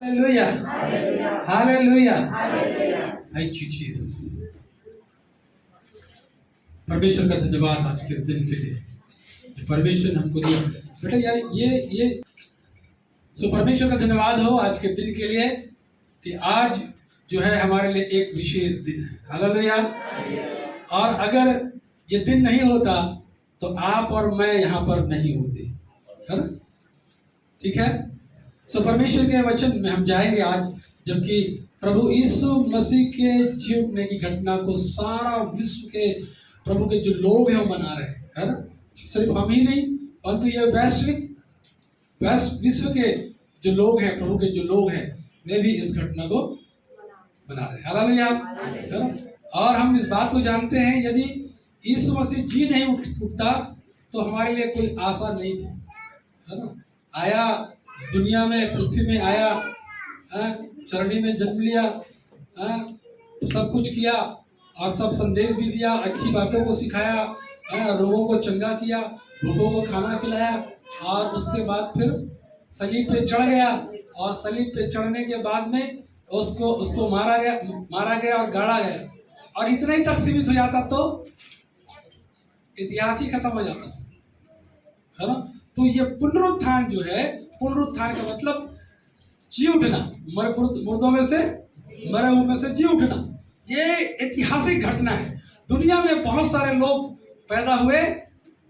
Hallelujah, hallelujah, thank you Jesus. परमेश्वर का धन्यवाद आज के दिन के लिए, परमेश्वर हमको दिया बेटा यार ये सो परमेश्वर का धन्यवाद हो आज के दिन के लिए कि आज जो है हमारे लिए एक विशेष दिन है। हालेलुया। और अगर ये दिन नहीं होता तो आप और मैं यहाँ पर नहीं होते, है ना? ठीक है। सो परमेश्वर के वचन में हम जाएंगे आज, जबकि प्रभु यीशु मसीह के जी उठने की घटना को सारा विश्व के प्रभु के जो लोग हैं वो मना रहे हैं, है ना? सिर्फ हम ही नहीं, परंतु ये वैश्विक विश्व के जो लोग हैं, प्रभु के जो लोग हैं, वे भी इस घटना को मना रहे हैं। हालेलुया। और हम इस बात को जानते हैं, यदि यीशु मसीह जी नहीं उठता तो हमारे लिए कोई आशा नहीं थी, है ना? आया दुनिया में, पृथ्वी में आया, चरणी में जन्म लिया, सब कुछ किया और सब संदेश भी दिया, अच्छी बातों को सिखाया, रोगों को चंगा किया, भूखों को खाना खिलाया और उसके बाद फिर सलीब पे चढ़ गया। और सलीब पे चढ़ने के बाद में उसको मारा गया और गाड़ा गया। और इतना ही तक सीमित हो जाता तो इतिहास ही खत्म हो जाता, है ना? तो ये पुनरुत्थान जो है, पुनरुत्थान का मतलब जी उठना, मुर्दों में से, मरे हुए में से जी उठना। ये ऐतिहासिक घटना है। दुनिया में बहुत सारे लोग पैदा हुए,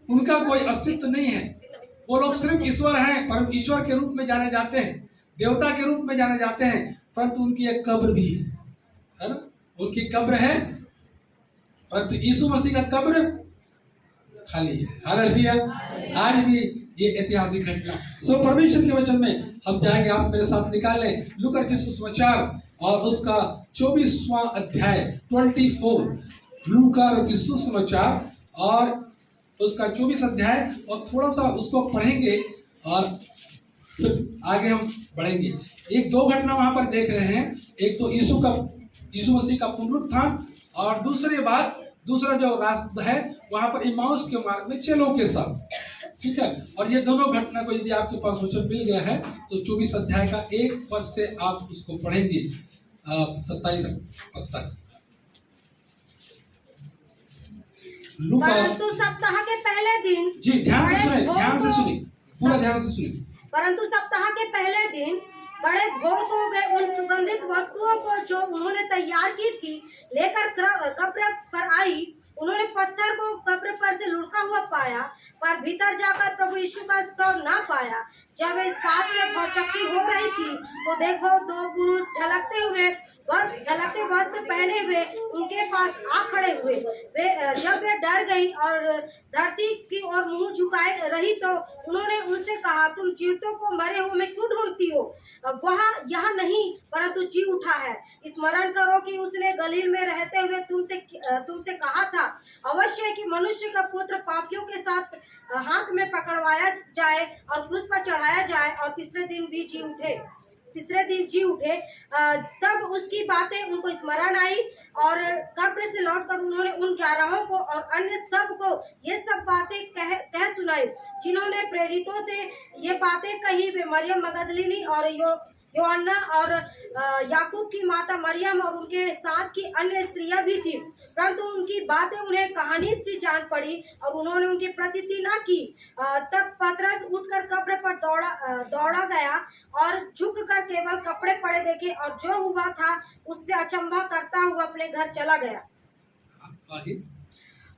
उनका कोई अस्तित्व नहीं है, वो लोग सिर्फ ईश्वर हैं, परम ईश्वर के रूप में जाने जाते हैं, देवता के रूप में जाने जाते हैं, परंतु उनकी एक कब्र भी है ना? उनकी कब्र है, परंतु यीशु मसीह का कब्र खाली है। हालेलुया। आज भी ये ऐतिहासिक घटना। सो परमेश्वर के वचन में हम जाएंगे, आप मेरे साथ निकाले लूका रचित सुसमाचार और उसका 24वां अध्याय 24, लूका रचित सुसमाचार और उसका 24 अध्याय, और थोड़ा सा उसको पढ़ेंगे और फिर आगे हम बढ़ेंगे। एक दो घटना वहां पर देख रहे हैं, एक तो यीशु मसीह का पुनरुत्थान, और दूसरा जो रास्ता है वहां पर इम्माउस के मार्ग में चेलों के साथ, ठीक है। और ये दोनों घटना को यदि आपके पास वचन मिल गया है तो 24 अध्याय का 1 पद से आप उसको पढ़ेंगे 27 पद तक। परंतु सप्ताह के पहले दिन, जी ध्यान से सुनिए। परंतु सप्ताह के पहले दिन बड़े भोर को वे उन सुगंधित वस्तुओं को जो उन्होंने तैयार की थी लेकर कब्र पर आई। उन्होंने पत्थर को कब्र पर से लुढ़का हुआ पाया, पर भीतर जाकर प्रभु यीशु का शव ना पाया। जब इस बात से भौचक्की हो रही थी तो देखो, दो पुरुष झलकते वस्त्र पहने हुए उनके पास आ खड़े हुए। जब वे डर गई और धरती की ओर मुंह झुकाए रही तो उन्होंने उनसे कहा, तुम जीवितों को मरे हुए में क्यों ढूंढती हो? वह यहाँ नहीं, परंतु जी उठा है। स्मरण करो कि उसने गलील में रहते हुए तुमसे कहा था, अवश्य कि मनुष्य का पुत्र पापियों के साथ हाथ में पकड़वाया जाए और क्रूस पर चढ़ाया जाए और तीसरे दिन जी उठे। तब उसकी बातें उनको स्मरण आई और कब्र से लौटकर उन्होंने उन 11 को और अन्य सब को ये सब बातें कह सुनाई जिन्होंने प्रेरितों से ये बातें कही। वे मरियम मगदलिनी और योअन्ना और याकूब की माता मरियम और उनके साथ की अन्य स्त्रियां भी थी, परंतु उनकी बातें उन्हें कहानी सी जान पड़ी और उन्होंने उनकी प्रतीति न की। तब पतरस उठकर कब्र पर दौड़ा गया और झुककर केवल कपड़े पड़े देखे और जो हुआ था उससे अचंभा करता हुआ अपने घर चला गया।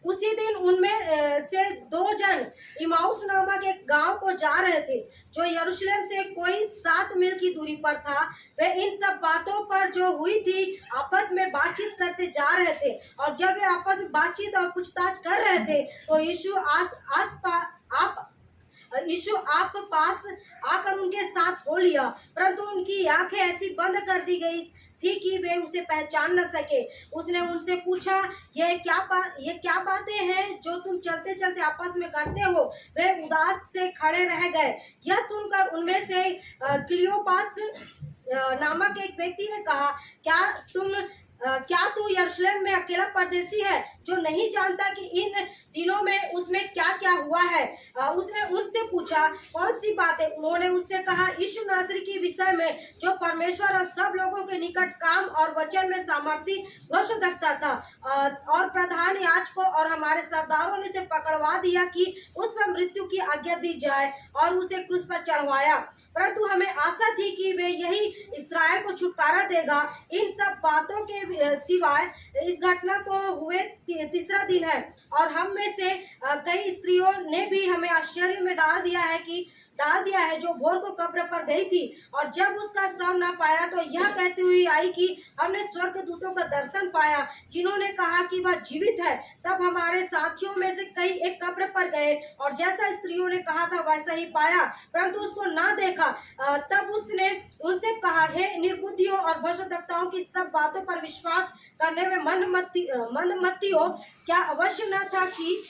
उसी दिन उनमें से 2 जन इमाउस नामक एक गांव को जा रहे थे, जो यरूशलेम से कोई 7 मील की दूरी पर था। वे इन सब बातों पर जो हुई थी आपस में बातचीत करते जा रहे थे, और जब वे आपस में बातचीत और पूछताछ कर रहे थे तो यीशु आप पास आकर उनके साथ हो लिया, परंतु उनकी आंखें ऐसी बंद कर दी गई थी कि वे उसे पहचान न सके। उसने उनसे पूछा, ये क्या बातें हैं जो तुम चलते चलते आपस में करते हो? वे उदास से खड़े रह गए। यह सुनकर उनमें से क्लियोपास नामक एक व्यक्ति ने कहा, क्या तुम क्या तू यरूशलेम में अकेला परदेसी है जो नहीं जानता कि इन दिनों में उसमें क्या क्या हुआ है? उसने उनसे पूछा, कौन सी बातें? उन्होंने उससे कहा, यीशु नासरी के विषय में, जो परमेश्वर और सब लोगों के निकट काम और वचन में सामर्थी भविष्यद्वक्ता था। और प्रधान याजकों और हमारे सरदारों ने उसे पकड़वा दिया कि उस पर मृत्यु की आज्ञा दी जाए और उसे क्रूस पर चढ़वाया। परंतु हमें आशा थी कि वे यही इस्राएल को छुटकारा देगा। इन सब बातों के सिवाय इस घटना को हुए तीसरा दिन है, और हम में से कई स्त्रियों ने भी हमें आश्चर्य में डाल दिया है, जो भोर को कब्र पर गई थी और जब उसका शव न पाया तो यह कहती हुई आई कि हमने स्वर्गदूतों का दर्शन पाया, जिन्होंने कहा कि वह जीवित है। तब हमारे साथियों में से कई एक कब्र पर गए और जैसा स्त्रियों ने कहा था वैसा ही पाया, परंतु उसको ना देखा। तब उसने उनसे कहा, हे निर्बुद्धियों और भविष्यद्वक्ताओं की सब बातों पर विश्वास करने में मंदमतियों, क्या अवश्य न था कि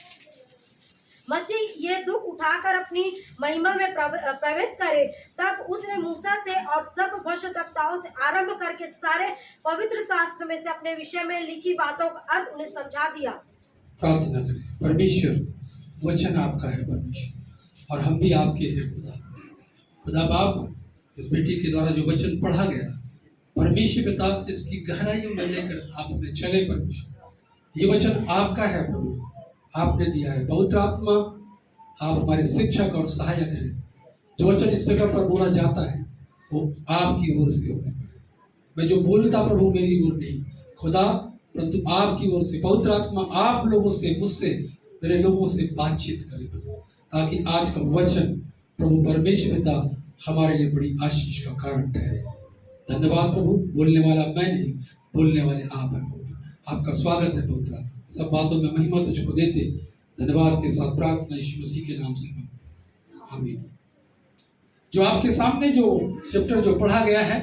मसीह ये दुख उठाकर अपनी महिमा में प्रवेश करे? तब उसने मूसा से और सब भविष्यद्वक्ताओं से आरंभ करके सारे पवित्र शास्त्र में से अपने विषय में लिखी बातों का अर्थ उन्हें समझा दिया। प्रार्थना करें। परमेश्वर, वचन आपका है परमेश्वर, और हम भी आपके हैं खुदा बाप। इस बेटी के द्वारा जो वचन पढ़ा गया, परमेश्वर पिता, इसकी गहराइयों में लेकर आप हमें चले परमेश्वर। ये वचन आपका है प्रभु, आपने दिया है। पवित्र आत्मा, आप हमारे शिक्षक और सहायक हैं। जो वचन इस जगह पर बोला जाता है वो आपकी ओर से होगा। मैं जो बोलता प्रभु मेरी ओर नहीं खुदा, परंतु आपकी ओर से पवित्र आत्मा आप लोगों से, मुझसे, मेरे लोगों से बातचीत करे प्रभु, ताकि आज का वचन प्रभु परमेश्वर पिता हमारे लिए बड़ी आशीष का कारण ठहरे। धन्यवाद प्रभु। बोलने वाला मैं नहीं, बोलने वाले आप हैं प्रभु। आपका स्वागत है पवित्र। सब बातों में महिमा तुझको देते धन्यवाद के साथ प्रार्थना यीशु मसीह के नाम से, आमीन। जो आपके सामने जो चैप्टर जो पढ़ा गया है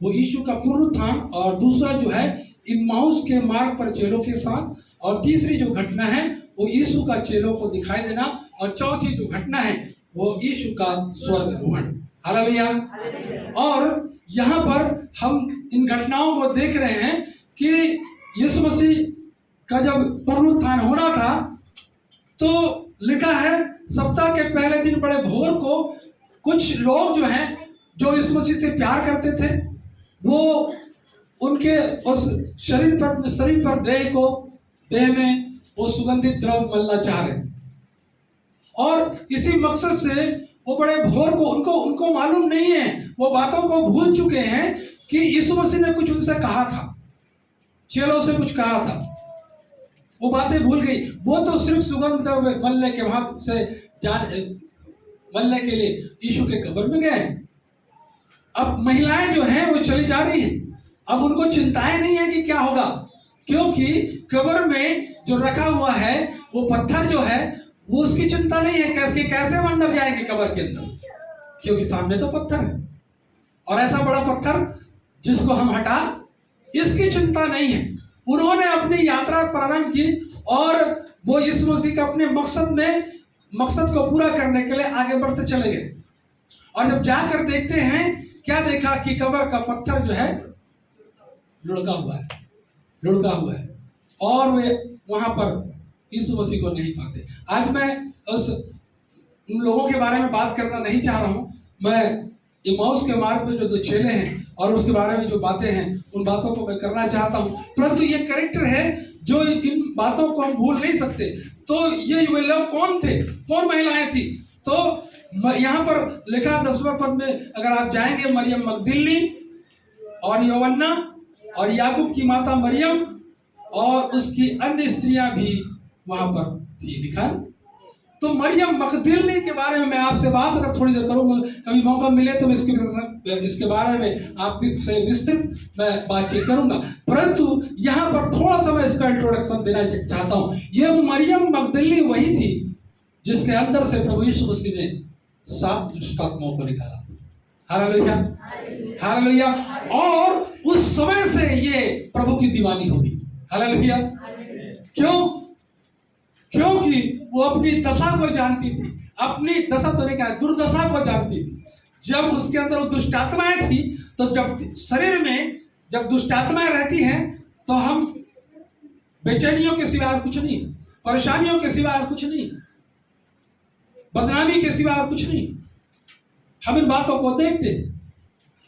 वो यीशु का पुनरुत्थान, और दूसरा जो है इम्माउस के मार्ग पर चेलों के साथ, और तीसरी जो घटना है वो यीशु का चेलों को दिखाई देना, और चौथी जो घटना है वो यीशु का स्वर्गारोहण। हालेलुया। और यहाँ पर हम इन घटनाओं को देख रहे हैं कि यीशु मसीह का जब पुनरुत्थान होना था तो लिखा है सप्ताह के पहले दिन बड़े भोर को कुछ लोग जो हैं जो यीशु मसीह से प्यार करते थे, वो उनके उस शरीर पर देह में वो सुगंधित द्रव्य मलना चाह रहे, और इसी मकसद से वो बड़े भोर को उनको मालूम नहीं है, वो बातों को भूल चुके हैं कि यीशु मसीह ने कुछ उनसे कहा था, चेलों से कुछ कहा था, वो बातें भूल गई। वो तो सिर्फ सुगंध द्रव्य मलने के वहां से मलने के लिए यीशु के कब्र में गए। अब महिलाएं जो हैं वो चली जा रही हैं, अब उनको चिंताएं नहीं है कि क्या होगा, क्योंकि कब्र में जो रखा हुआ है वो पत्थर जो है वो उसकी चिंता नहीं है कैसे हम अंदर जाएंगे कब्र के अंदर, क्योंकि सामने तो पत्थर है, और ऐसा बड़ा पत्थर जिसको हम हटा, इसकी चिंता नहीं है। उन्होंने अपनी यात्रा प्रारंभ की और वो यीशु मसीह का अपने मकसद को पूरा करने के लिए आगे बढ़ते चले गए। और जब जाकर देखते हैं, क्या देखा कि कब्र का पत्थर जो है लुढ़का हुआ है, और वे वहां पर यीशु मसीह को नहीं पाते। आज मैं उन लोगों के बारे में बात करना नहीं चाह रहा हूं। मैं इम्माउस के मार्ग में जो 2 चेले हैं और उसके बारे में जो बातें हैं उन बातों को मैं करना चाहता हूं, परंतु ये कैरेक्टर है जो इन बातों को हम भूल नहीं सकते। तो ये लोग कौन थे, कौन महिलाएं थी? तो यहाँ पर लिखा 10वें पद में अगर आप जाएंगे, मरियम मगदलिनी और यौवन्ना और याकूब की माता मरियम और उसकी अन्य स्त्रियां भी वहां पर थी, लिखा है। तो मरियम मगदलिनी के बारे में मैं आपसे बात अगर थोड़ी देर करूंगा, कभी मौका मिले तो इसके बारे में आपसे विस्तृत मैं बातचीत करूंगा, परंतु यहाँ पर थोड़ा सा मैं इसका इंट्रोडक्शन देना चाहता हूँ। यह मरियम मगदलिनी वही थी जिसके अंदर से प्रभु यीशु मसीह ने 7 दुष्ट आत्माओं को निकाला। Hallelujah, hallelujah. और उस समय से ये प्रभु की दीवानी हो गई। हालेलुया। क्यों? क्योंकि वो अपनी दशा को जानती थी, अपनी दशा तो नहीं कहा, दुर्दशा को जानती थी। जब उसके अंदर दुष्ट आत्माएं थी, तो जब शरीर में जब दुष्ट आत्माएं रहती हैं तो हम बेचैनियों के सिवा और कुछ नहीं, परेशानियों के सिवा और कुछ नहीं, बदनामी के सिवा और कुछ नहीं, हम इन बातों को देखते।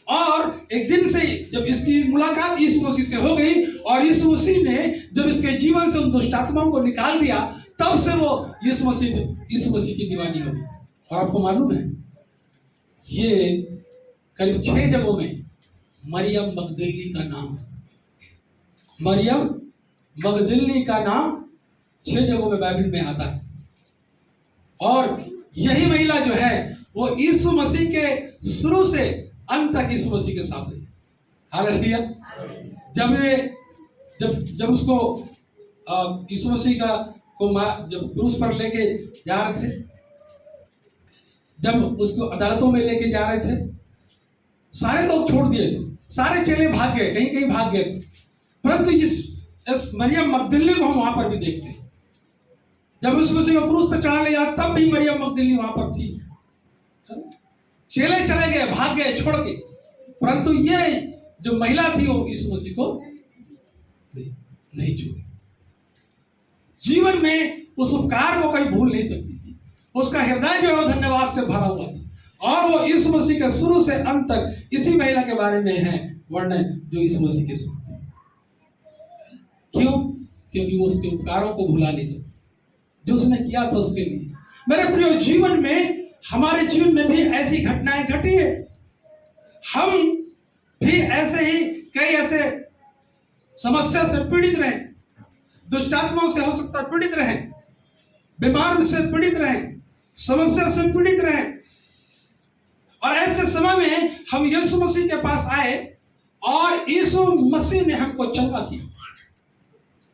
और एक दिन से जब इसकी मुलाकात यीशु मसीह से हो गई और यीशु मसीह ने जब इसके जीवन से उन दुष्ट आत्माओं को निकाल दिया, तब से वो यीशु मसीह की दीवानी हो गई। और आपको मालूम है, ये करीब 6 जगहों में मरियम मगदलिनी का नाम है। मरियम मगदलिनी का नाम 6 जगहों में बाइबल में आता है। और यही महिला जो है वो यीशु मसीह के शुरू से अंत तक यीशु मसीह के साथ रही। हालेलुया। जब उसको यीशु मसीह को जब क्रूस पर लेके जा रहे थे, जब उसको अदालतों में लेके जा रहे थे, सारे लोग छोड़ दिए थे, सारे चेले भाग गए, कहीं कहीं भाग गए थे। परंतु इस मरियम मगदलिनी को हम वहां पर भी देखते हैं। जब यीशु मसीह को क्रूस पर चढ़ा लिया, तब भी मरियम मगदलिनी वहां पर थी। चेले चले गए, भाग गए छोड़ के, परंतु ये जो महिला थी वो यीशु मसीह को नहीं छोड़ी। जीवन में उस उपकार को कभी भूल नहीं सकती थी। उसका हृदय जो है धन्यवाद से भरा हुआ था। और वो यीशु मसीह के शुरू से अंत तक इसी महिला के बारे में है वर्णन जो यीशु मसीह के साथ थी। क्यों? क्योंकि वो उसके उपकारों को भुला नहीं सकती जो उसने किया था उसके लिए। मेरे प्रिय, जीवन में, हमारे जीवन में भी ऐसी घटनाएं घटी है। हम भी ऐसे ही कई ऐसे समस्या से पीड़ित रहे, दुष्टात्माओं से हो सकता है पीड़ित रहे, बीमार से पीड़ित रहे, समस्या से पीड़ित रहे। और ऐसे समय में हम यीशु मसीह के पास आए और यीशु मसीह ने हमको चंगा किया।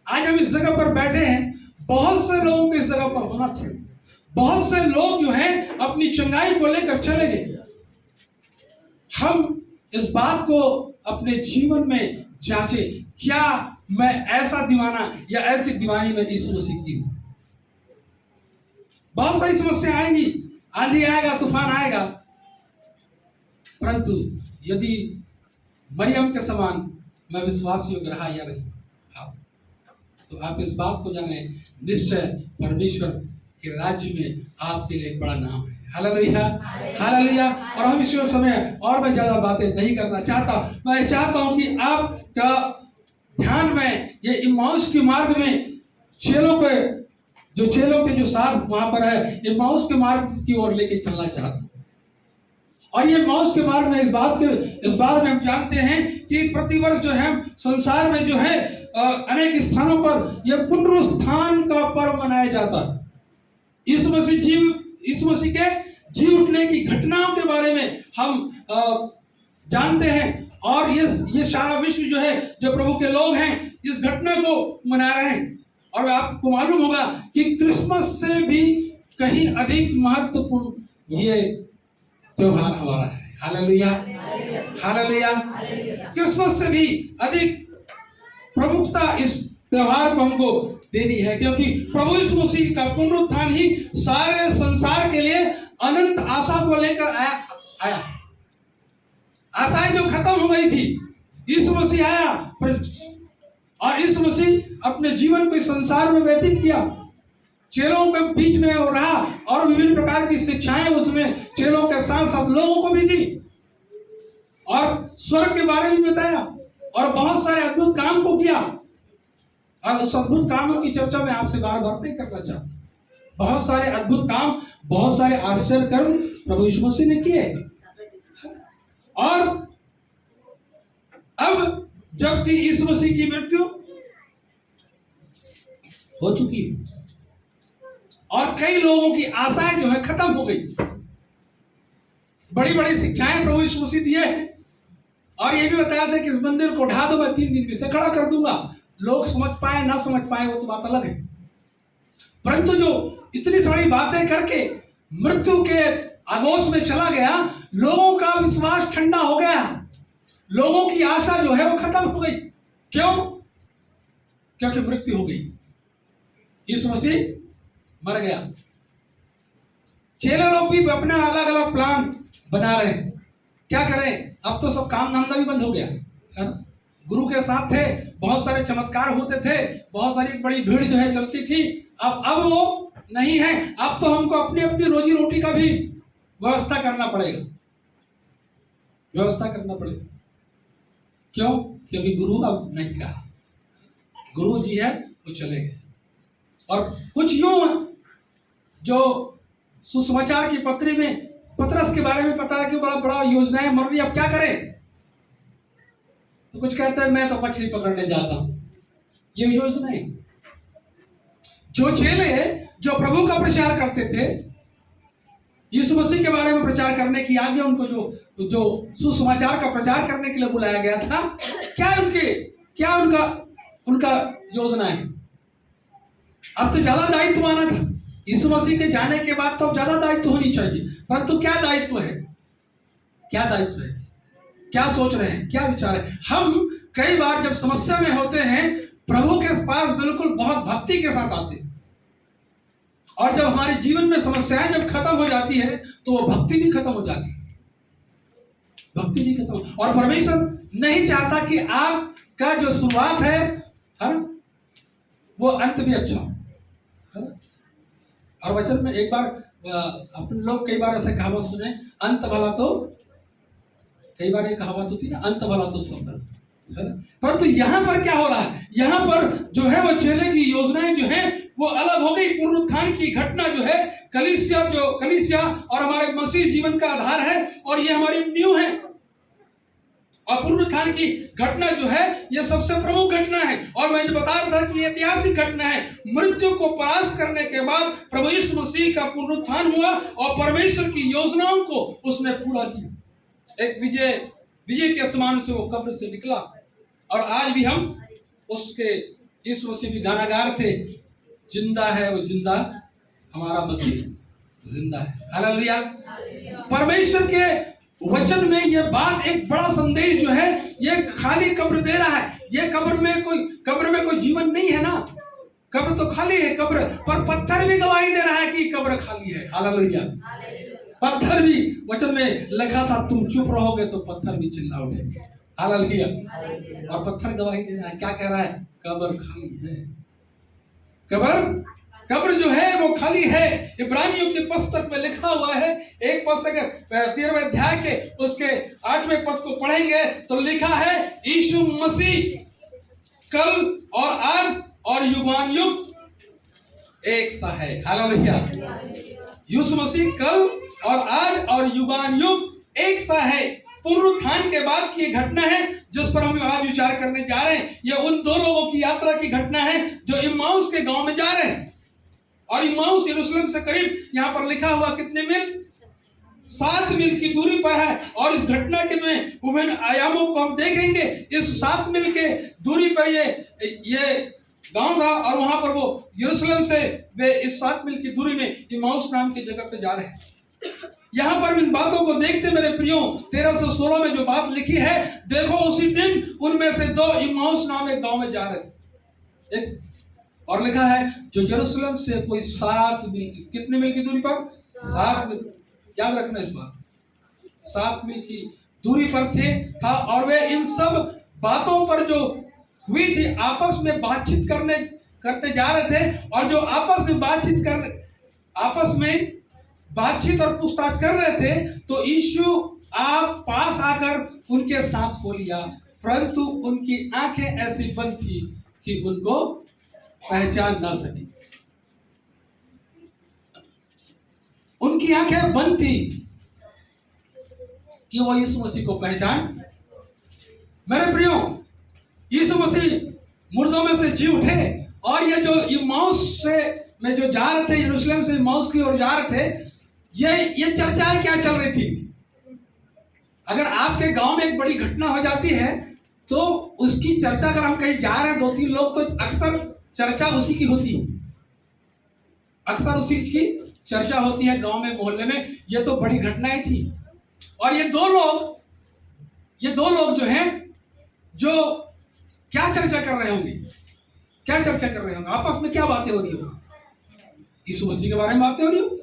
आज हम इस जगह पर बैठे हैं, बहुत से लोगों के इस जगह पर होना था। बहुत से लोग जो हैं अपनी चंगाई को लेकर चले गए। हम इस बात को अपने जीवन में जांचे, क्या मैं ऐसा दीवाना या ऐसी दीवानी में यीशु मसीह की हूं? बहुत सारी समस्या आएंगी, आंधी आएगा, तूफान आएगा, परंतु यदि मरियम के समान मैं विश्वास योग्य रहा या नहीं, तो आप इस बात को जाने, निश्चय परमेश्वर के राज्य में आपके लिए एक बड़ा नाम है। Hallelujah, hallelujah. और हम इस समय और मैं ज्यादा बातें नहीं करना चाहता। मैं चाहता हूं कि आपका ध्यान में ये इम्माउस के मार्ग में चेलों के जो साथ वहां पर है, इम्माउस के मार्ग की ओर लेके चलना चाहता हूं। और ये इम्माउस के मार्ग में इस बारे में हम जानते हैं कि प्रतिवर्ष जो है संसार में जो है अनेक स्थानों पर यह पुनरुत्थान का पर्व मनाया जाता है। यीशु मसीह के जी उठने की घटनाओं के बारे में हम जानते हैं। और ये सारा विश्व जो है, जो प्रभु के लोग हैं, इस घटना को मना रहे हैं। और आपको मालूम होगा कि क्रिसमस से भी कहीं अधिक महत्वपूर्ण ये त्योहार हमारा है। Hallelujah, hallelujah. क्रिसमस से भी अधिक प्रमुखता इस त्योहार को हमको देनी है, क्योंकि प्रभु यीशु मसीह का पुनरुत्थान ही सारे संसार के लिए अनंत आशा को लेकर आया। आशाएं जो खत्म हो गई थी, यीशु मसीह आया और यीशु मसीह अपने जीवन को इस संसार में व्यतीत किया, चेलों के बीच में रहा और विभिन्न प्रकार की शिक्षाएं उसने चेलों के साथ साथ लोगों को भी दी और स्वर्ग के बारे में बताया और बहुत सारे अद्भुत काम को किया। और उस अद्भुत कामों की चर्चा मैं आपसे बार बार नहीं करना चाहता। बहुत सारे अद्भुत काम, बहुत सारे आश्चर्य कर्म प्रभु यीशु मसीह ने किए। और अब जबकि यीशु मसीह की मृत्यु हो चुकी है और कई लोगों की आशाएं जो है खत्म हो गई, बड़ी बड़ी शिक्षाएं प्रभु यीशु मसीह दिए हैं और ये भी बताया था कि इस मंदिर को ढा दो, मैं 3 दिन में से खड़ा कर दूंगा। लोग समझ पाए ना समझ पाए वो तो बात अलग है, परंतु जो इतनी सारी बातें करके मृत्यु के आगोश में चला गया, लोगों का विश्वास ठंडा हो गया, लोगों की आशा जो है वो खत्म हो गई। क्यों? क्योंकि मृत्यु हो गई, यीशु मसीह मर गया। चेले लोग भी अपना अलग अलग प्लान बना रहे हैं, क्या करें, अब तो सब काम धंधा भी बंद हो गया है, गुरु के साथ थे, बहुत सारे चमत्कार होते थे, बहुत सारी बड़ी भीड़ जो है चलती थी। अब वो नहीं है। अब तो हमको अपनी अपनी रोजी रोटी का भी व्यवस्था करना पड़ेगा, व्यवस्था करना पड़ेगा। क्यों? क्योंकि गुरु अब नहीं रहा, गुरु जी है वो चले गए। और कुछ यूं जो सुसमाचार की पत्री में पतरस के बारे में पता है कि बड़ा बड़ा योजनाएं मर रही, अब क्या करें? तो कुछ कहते हैं मैं तो मछली पकड़ने जाता हूं। ये योजनाएं, जो चेले जो प्रभु का प्रचार करते थे, यीशु मसीह के बारे में प्रचार करने की आज्ञा उनको जो सुसमाचार का प्रचार करने के लिए बुलाया गया था, क्या उनका योजना है? अब तो ज्यादा दायित्व आना था। यीशु मसीह के जाने के बाद तो ज्यादा दायित्व होनी चाहिए, परंतु क्या दायित्व है? क्या दायित्व है? क्या सोच रहे हैं? क्या विचार है? हम कई बार जब समस्या में होते हैं, प्रभु के पास बिल्कुल बहुत भक्ति के साथ आते हैं, और जब हमारे जीवन में समस्याएं जब खत्म हो जाती है तो वो भक्ति भी खत्म हो जाती है, भक्ति भी खत्म। और परमेश्वर नहीं चाहता कि आपका जो शुरुआत है वो अंत भी अच्छा है ना। और वचन में एक बार अपने लोग कई बार ऐसे कहावत सुने, अंत भला तो, कई बार ये कहावत होती है ना, अंत भला तो सब भला, है ना। परंतु यहाँ पर क्या हो रहा है? यहाँ पर जो है वो चेले की योजनाएं जो है वो अलग हो गई। पुनरुत्थान की घटना जो है, कलीसिया और हमारे मसीह जीवन का आधार है, और ये हमारी न्यू है। और पुनरुत्थान की घटना जो है ये सबसे प्रमुख घटना है। और मैं जो बता रहा था कि ऐतिहासिक घटना है। मृत्यु को परास्त करने के बाद प्रभु यीशु मसीह का पुनरुत्थान हुआ और परमेश्वर की योजनाओं को उसने पूरा किया। एक विजय के समान से वो कब्र से निकला, और आज भी हम उसके, यीशु मसीह भी गाना गा रहे थे, जिंदा है वो जिंदा, हमारा मसीह जिंदा है। हालेलुया। परमेश्वर के वचन में ये बात, एक बड़ा संदेश जो है, ये खाली कब्र दे रहा है। ये कब्र में कोई जीवन नहीं है ना, कब्र तो खाली है। कब्र पर पत्थर भी गवाही दे रहा है कि कब्र खाली है। हालेलुया। पत्थर भी, वचन में लिखा था तुम चुप रहोगे तो पत्थर भी चिल्ला उठेंगे। हालेलुया। और पत्थर गवाही दे रहा है, क्या कह रहा है? कब्र खाली है। कब्र जो है वो खाली है। इब्रानियों के पुस्तक में लिखा हुआ है, एक पुस्तक 13वें अध्याय के उसके 8वें पद को पढ़ेंगे तो लिखा है, यीशु मसीह कल और आज और युगानुयुग एक सा है। हालेलुया। यीशु मसीह कल और आज और युगानुयुग एक सा है। पुनरुत्थान के बाद की घटना है जिस पर हम आज विचार करने जा रहे हैं। यह उन दो लोगों की यात्रा की घटना है जो इम्माउस के गांव में जा रहे हैं। और इम्माउस यरूशलेम से करीब, यहाँ पर लिखा हुआ कितने मील? 7 मील की दूरी पर है। और इस घटना के में विभिन्न आयामों को हम देखेंगे। इस 7 मील के दूरी पर ये गांव था, और वहां पर वो यरूशलेम से वे इस 7 मील की दूरी में इम्माउस नाम की जगह पे जा रहे हैं। यहां पर इन बातों को देखते मेरे प्रियो, 1316 में जो बात लिखी है, देखो उसी दिन उनमें से 2 इम्माउस नाम एक गांव में जा रहे थे। और लिखा है जो यरूशलेम से कोई 7 मील की, कितने मील की दूरी पर? 7 मील। याद रखना इस बात, 7 मील की दूरी पर था। और वे इन सब बातों पर जो हुई थी आपस में बातचीत करते जा रहे थे। और जो आपस में बातचीत और पूछताछ कर रहे थे, तो यीशु आप पास आकर उनके साथ हो लिया, परंतु उनकी आंखें ऐसी बंद थी कि उनको पहचान ना सकी। उनकी आंखें बंद थी कि वो यीशु मसीह को पहचान। मेरे प्रियो, यीशु मसीह मुर्दों में से जी उठे, और ये जो इम्माउस में जो जा रहे थे, यरूशलेम से इम्माउस की ओर जा रहे थे, ये चर्चाएं क्या चल रही थी? अगर आपके गांव में एक बड़ी घटना हो जाती है तो उसकी चर्चा, अगर हम कहीं जा रहे हैं 2-3 लोग, तो अक्सर चर्चा उसी की होती है, अक्सर उसी की चर्चा होती है गांव में, मोहल्ले में। ये तो बड़ी घटनाएं थी। और ये दो लोग जो हैं, जो क्या चर्चा कर रहे होंगे? क्या चर्चा कर रहे होंगे? आपस में क्या बातें हो रही होंगी? यीशु मसीह के बारे में बातें हो रही होंगी।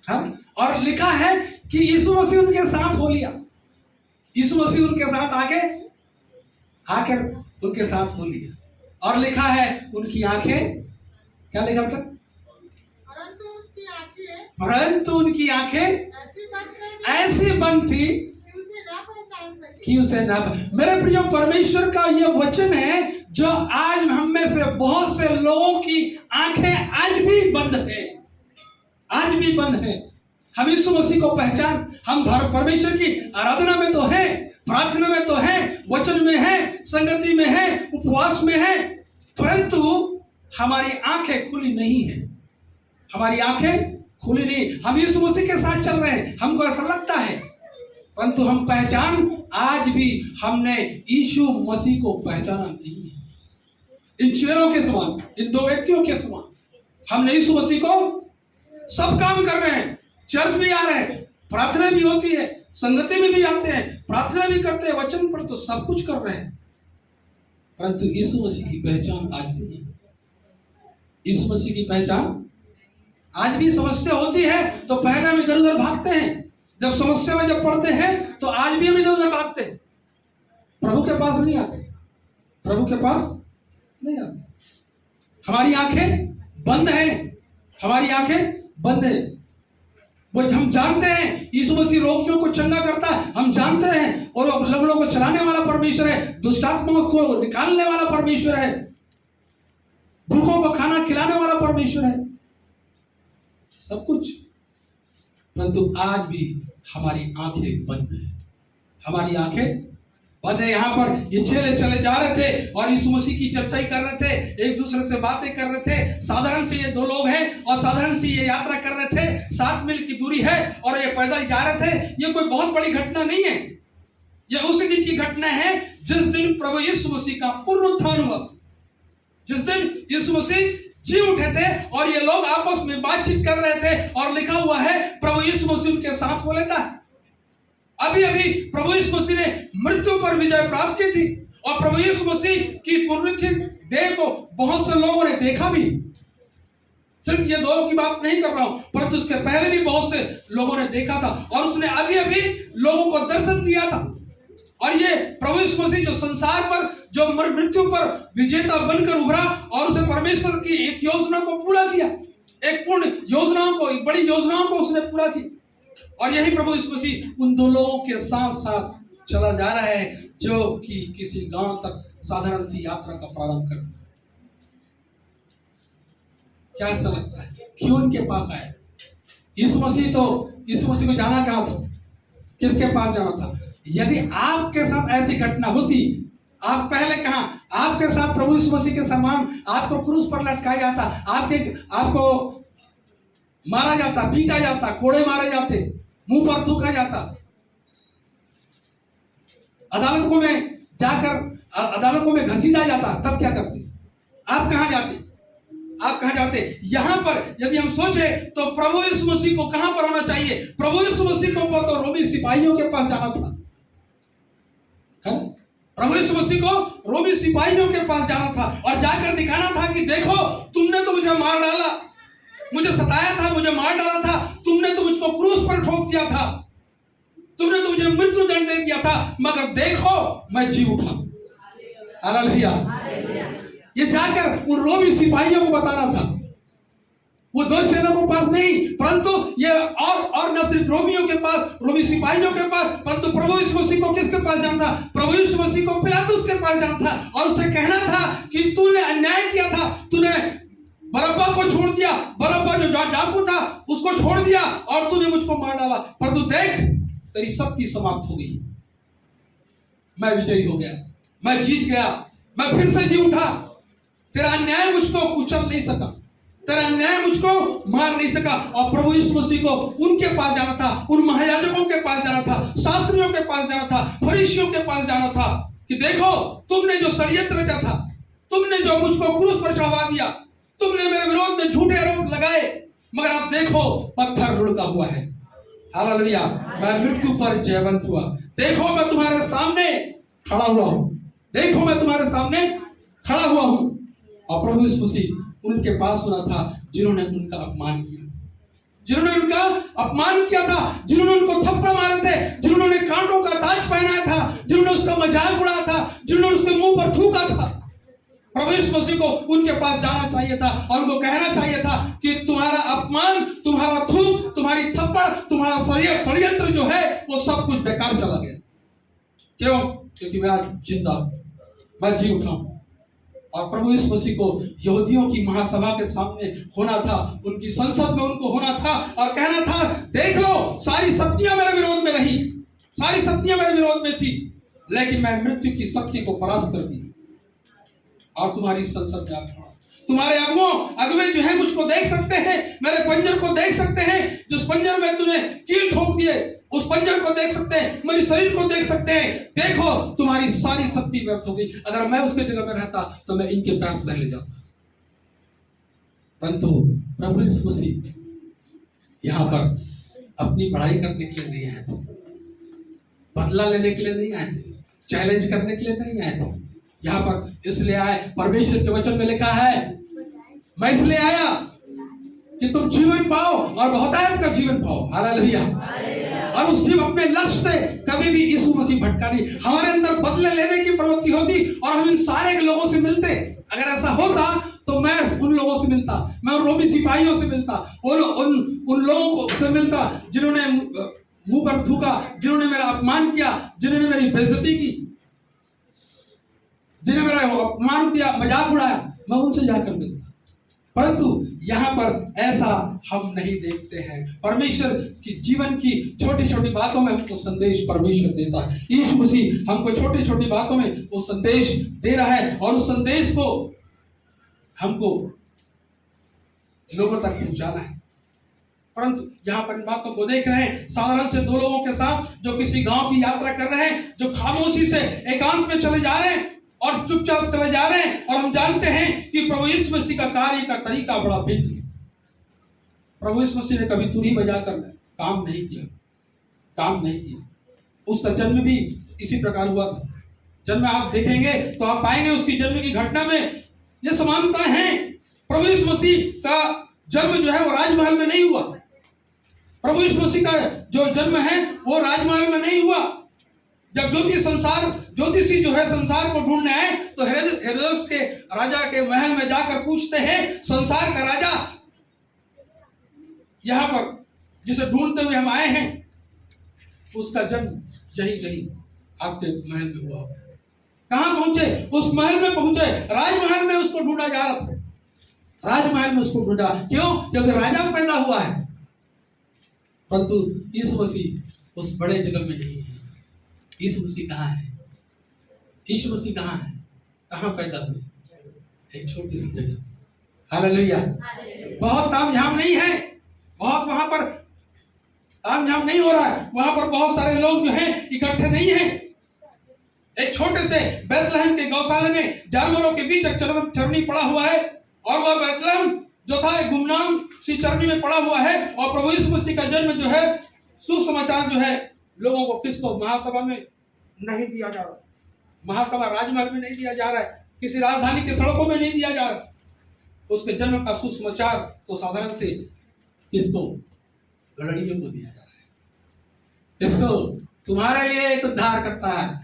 हाँ? और लिखा है कि यीशु मसीह उनके साथ हो लिया। यीशु मसीह उनके साथ आके आकर उनके साथ हो लिया। और लिखा है उनकी आंखें, क्या लिखा बेटा? परंतु उनकी आंखें ऐसी बंद थी कि उसे ना। मेरे प्रिय, परमेश्वर का यह वचन है जो आज हम में से बहुत से लोगों की आंखें आज भी बंद है, आज भी बंद है। हम यीशु मसीह को पहचान, हम परमेश्वर की आराधना में तो है, प्रार्थना में तो है, वचन में है, संगति में है, उपवास में है, परंतु हमारी आंखें खुली नहीं है। हमारी आंखें खुली नहीं। हम यीशु मसीह के साथ चल रहे हैं, हमको ऐसा लगता है, परंतु हम पहचान आज भी हमने यीशु मसीह को पहचाना नहीं है। इन चेलों के समान, इन दो व्यक्तियों के समान हमने यीशु मसीह को, सब काम कर रहे हैं, चर्च भी आ रहे हैं, प्रार्थना भी होती है, संगति में भी आते हैं, प्रार्थना भी करते हैं, वचन पढ़ते, तो सब कुछ कर रहे हैं, परंतु यीशु मसीह की पहचान आज भी नहीं। यीशु मसीह की पहचान आज भी समस्या होती है तो पहले हम इधर उधर भागते हैं, जब समस्या में जब पढ़ते हैं तो आज भी हम इधर उधर भागते हैं, प्रभु के पास नहीं आते, प्रभु के पास नहीं आते। हमारी आंखें बंद हैं, हमारी आंखें बंद है। वो हम जानते हैं यीशु मसीह रोगियों को चंगा करता है, हम जानते हैं, और लंगड़ों को चलाने वाला परमेश्वर है, दुष्टात्माओं को निकालने वाला परमेश्वर है, भूखों को खाना खिलाने वाला परमेश्वर है, सब कुछ, परंतु आज भी हमारी आंखें बंद है, हमारी आंखें बंद है। यहाँ पर ये चेले चले जा रहे थे और यीशु मसीह की चर्चा ही कर रहे थे, एक दूसरे से बातें कर रहे थे। साधारण से ये दो लोग हैं और साधारण से ये यात्रा कर रहे थे, 7 मील की दूरी है और ये पैदल जा रहे थे। ये कोई बहुत बड़ी घटना नहीं है, ये उस दिन की घटना है जिस दिन प्रभु यीशु मसीह का पुनरुत्थान हुआ, जिस दिन यीशु मसीह जी उठे थे और ये लोग आपस में बातचीत कर रहे थे, और लिखा हुआ है प्रभु यीशु मसीह उनके साथ हो लेता है। अभी अभी प्रभु यीशु मसीह ने मृत्यु पर विजय प्राप्त की थी, और प्रभु यीशु मसीह की पुनरुत्थित देह को बहुत से लोगों ने देखा भी। सिर्फ ये दो की बात नहीं कर रहा हूं, परंतु उसके पहले भी बहुत से लोगों ने देखा था, और उसने अभी अभी लोगों को दर्शन दिया था। और ये प्रभु यीशु मसीह जो संसार पर, जो मृत्यु पर विजेता बनकर उभरा और उसे परमेश्वर की एक योजना को पूरा किया, एक पूर्ण योजनाओं को, एक बड़ी योजनाओं को उसने पूरा किया। और यही प्रभु यीशु मसीह उन दो लोगों के साथ साथ चला जा रहा है जो कि किसी गांव तक साधारण सी यात्रा का प्रारंभ कर। क्या ऐसा लगता है क्यों इनके पास आए? यीशु मसीह को जाना कहाँ था, किसके पास जाना था? यदि आपके साथ ऐसी घटना होती, आप पहले कहां, आपके साथ प्रभु यीशु मसीह के समान आपको क्रूस पर लटकाया जाता, आपको मारा जाता, पीटा जाता, कोड़े मारे जाते, मुंह पर थूका जाता, अदालतों में जाकर अदालतों में घसीटा जाता, तब क्या करते? आप कहां जाते? आप कहां जाते? यहां पर यदि हम सोचे तो प्रभु यीशु मसीह को कहां पर होना चाहिए? प्रभु यीशु मसीह को तो रोमी सिपाहियों के पास जाना था, है? प्रभु यीशु मसीह को रोमी सिपाहियों के पास जाना था और जाकर दिखाना था कि देखो, तुमने तो मुझे मार डाला, मुझे सताया था, मुझे मार डाला था, तुमने तो मुझको क्रूस पर ठोक दिया था, तुमने तो मुझे मृत्यु दंड दे दिया था, मगर देखो मैं जी उठा। हालेलुया। ये जाकर उन रोमी सिपाहियों को बताना था, वो दो चेलों के पास नहीं, परंतु ये और न सिर्फ रोमियों के पास, रोमी सिपाहियों के पास, परंतु प्रभु यीशु मसीह को किसके पास जाना था? प्रभु यीशु मसीह को पिलातुस के पास जाना था और उसे कहना था कि तूने अन्याय किया था, तूने बरअब्बा को छोड़ दिया, बरअब्बा जो डाकू था उसको छोड़ दिया और तूने मुझको मार डाला, परंतु देख तेरी शक्ति समाप्त हो गई, मैं विजयी हो गया, मैं जीत गया, मैं फिर से जी उठा, तेरा अन्याय मुझको कुचल नहीं सका, तेरा अन्याय मुझको मार नहीं सका। और प्रभु यीशु मसीह को उनके पास जाना था, उन महायाजकों के पास जाना था, शास्त्रियों के पास जाना था, फरीसियों के पास जाना था कि देखो तुमने जो षड्यंत्र रचा था, तुमने जो मुझको क्रूस पर चढ़वा दिया, तुमने मेरे विरोध में झूठे आरोप लगाए, मगर अब देखो पत्थर लुढ़का हुआ है। हालेलुया। मैं मृत्यु पर जयवंत हुआ, देखो मैं तुम्हारे सामने खड़ा हुआ हूं, देखो मैं तुम्हारे सामने खड़ा हुआ हूं। और प्रभु यीशु मसीह उनके पास सुना था जिन्होंने उनका अपमान किया, जिन्होंने उनका अपमान किया था, जिन्होंने उनको थप्पड़ मारे थे, जिन्होंने कांटों का ताज पहनाया था, जिन्होंने उसका मजाक उड़ाया था, जिन्होंने उसके मुंह पर थूका था। प्रभु यीशु मसीह को उनके पास जाना चाहिए था और उनको कहना चाहिए था कि तुम्हारा अपमान, तुम्हारा थूक, तुम्हारी थप्पड़, तुम्हारा षड्यंत्र जो है वो सब कुछ बेकार चला गया। क्यों? क्योंकि मैं आज जिंदा हूं, मैं जी उठा हूं। और प्रभु यीशु मसीह को यहूदियों की महासभा के सामने होना था, उनकी संसद में उनको होना था और कहना था, देख लो सारी शक्तियां मेरे विरोध में रही, सारी शक्तियां मेरे विरोध में थी, लेकिन मैं मृत्यु की शक्ति को परास्त कर दी और तुम्हारी संसद में आ खड़ा। तुम्हारे अगुवे जो है मुझको देख सकते हैं, मेरे पंजर को देख सकते हैं, जिस पंजर में तूने कील ठोक दिए उस पंजर को देख सकते हैं, मेरे शरीर को देख सकते हैं। देखो तुम्हारी सारी शक्ति व्यर्थ हो गई। अगर मैं उसके जगह में रहता तो मैं इनके पैर से पहले जाता। परंतु प्रभु यीशु मसीह यहां पर अपनी पढ़ाई करने के लिए नहीं आए थे, बदला लेने के लिए नहीं आए थे, चैलेंज करने के लिए नहीं आए थे। यहां पर इसलिए आए, परमेश्वर के वचन में लिखा है, मैं इसलिए आया कि तुम जीवन पाओ और बहुतायत का जीवन पाओ। हालेलुया। और उस जीवन अपने लक्ष्य से कभी भी यीशु मसीह भटका नहीं। हमारे अंदर बदले लेने की प्रवृत्ति होती और हम इन सारे लोगों से मिलते। अगर ऐसा होता तो मैं उन लोगों से मिलता, मैं उन रोमी सिपाहियों से मिलता, उन लोगों को से मिलता जिन्होंने मुंह पर थूका, जिन्होंने मेरा अपमान किया, जिन्होंने मेरी बेइज्जती की, जिन्होंने मेरा अपमान किया, मजाक उड़ाया, मैं उनसे जाकर मिलता। परंतु यहाँ पर ऐसा हम नहीं देखते हैं। परमेश्वर की जीवन की छोटी छोटी बातों में हमको संदेश परमेश्वर देता है। यीशु मसीह हमको छोटी छोटी बातों में वो संदेश दे रहा है और उस संदेश को हमको लोगों तक पहुंचाना है। परंतु यहाँ पर इन बातों को देख रहे हैं, साधारण से दो लोगों के साथ जो किसी गांव की यात्रा कर रहे हैं, जो खामोशी से एकांत में चले जा रहे हैं और चुपचाप चले जा रहे हैं। और हम जानते हैं कि प्रभु यीशु मसीह का कार्य का तरीका बड़ा भिन्न है। प्रभु यीशु मसीह ने कभी तुरही बजाकर काम नहीं किया। उसका जन्म भी इसी प्रकार हुआ था। जन्म आप देखेंगे तो आप पाएंगे उसकी जन्म की घटना में ये समानता है। प्रभु यीशु मसीह का जन्म जो है वो राजमहल में नहीं हुआ। प्रभु यीशु मसीह का जो जन्म है वो राजमहल में नहीं हुआ। जब ज्योतिषी जो है संसार को ढूंढने आए तो हेरोदेस के राजा के महल में जाकर पूछते हैं, संसार का राजा यहां पर जिसे ढूंढते हुए हम आए हैं, उसका जन्म यही कहीं आपके महल में हुआ। कहां पहुंचे? उस महल में पहुंचे। राजमहल में उसको ढूंढा जा रहा था। राजमहल में उसको ढूंढा। क्यों? क्योंकि राजा पैदा हुआ है। परंतु यीशु मसीह उस बड़े जगह में नहीं है। यीशु मसीह कहाँ है? यीशु मसीह कहाँ है? कहाँ पैदा हुए? एक छोटी सी जगह। हालेलुया। बहुत तामझाम नहीं है, बहुत वहां पर तामझाम नहीं हो रहा है। वहां पर बहुत सारे लोग जो हैं इकट्ठे नहीं हैं। एक छोटे से बैतलहम के गौशाला में जानवरों के बीच एक चरनी पड़ा हुआ है और वह बैतलहम जो था एक गुमनाम सी चरनी में पड़ा हुआ है। और प्रभु यीशु मसीह का जन्म जो है, सुसमाचार जो है लोगों को, किसको? महासभा में नहीं दिया जा रहा। महासभा राजमहल में नहीं दिया जा रहा है, किसी राजधानी के सड़कों में नहीं दिया जा रहा। उसके जन्म का सुसमाचार तो साधारण से किसको? लड़कियों को दिया जा रहा है। किसको? तुम्हारे लिए एक उद्धारकर्ता है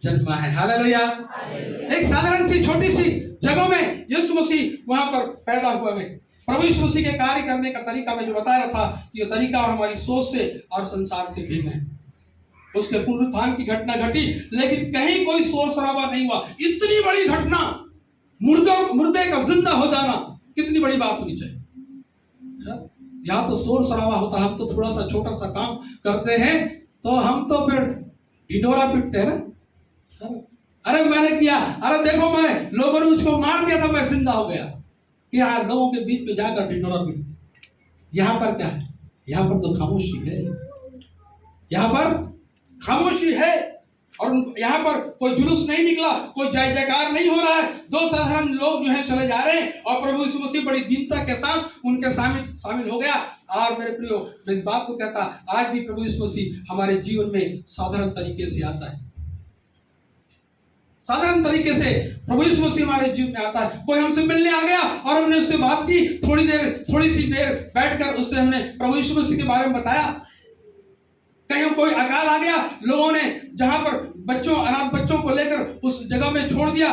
जन्मा है। हालेलुया। एक साधारण सी छोटी सी जगह में यीशु मसीह वहां पर पैदा हुआ है। प्रभु यीशु मसीह के कार्य करने का तरीका मैं जो बता रहा था कि ये तरीका और हमारी सोच से और संसार से भिन्न है। उसके पुनरुत्थान की घटना घटी, लेकिन कहीं कोई शोर शराबा नहीं हुआ। इतनी बड़ी घटना, मुर्दे का जिंदा हो जाना, कितनी बड़ी बात होनी चाहिए। यहाँ तो शोर शराबा होता, हम तो थोड़ा सा छोटा सा काम करते हैं तो हम तो फिर ढिंढोरा पीटते हैं ना। अरे मैंने किया, अरे देखो मैं, लोगों ने मुझको मार दिया था, मैं जिंदा हो गया। यार लोगों के बीच में जाकर ढिंढोरा पीटते। यहाँ पर क्या है? यहाँ पर तो खामोशी है। यहाँ पर खामोशी है और यहाँ पर कोई जुलूस नहीं निकला, कोई जय जयकार नहीं हो रहा है। दो साधारण लोग जो है चले जा रहे हैं और प्रभु यीशु मसीह बड़ी दीनता के साथ उनके शामिल हो गया। और मेरे प्रियो, मैं इस बात को कहता, आज भी प्रभु यीशु मसीह हमारे जीवन में साधारण तरीके से आता है। साधारण तरीके से प्रभु यीशु मसीह हमारे जीवन में आता है। कोई हमसे मिलने आ गया और हमने उससे बात की, थोड़ी सी देर बैठकर उससे हमने प्रभु यीशु मसीह के बारे में बताया। कहीं कोई अकाल आ गया, लोगों ने जहां पर बच्चों, अनाथ बच्चों को लेकर उस जगह में छोड़ दिया,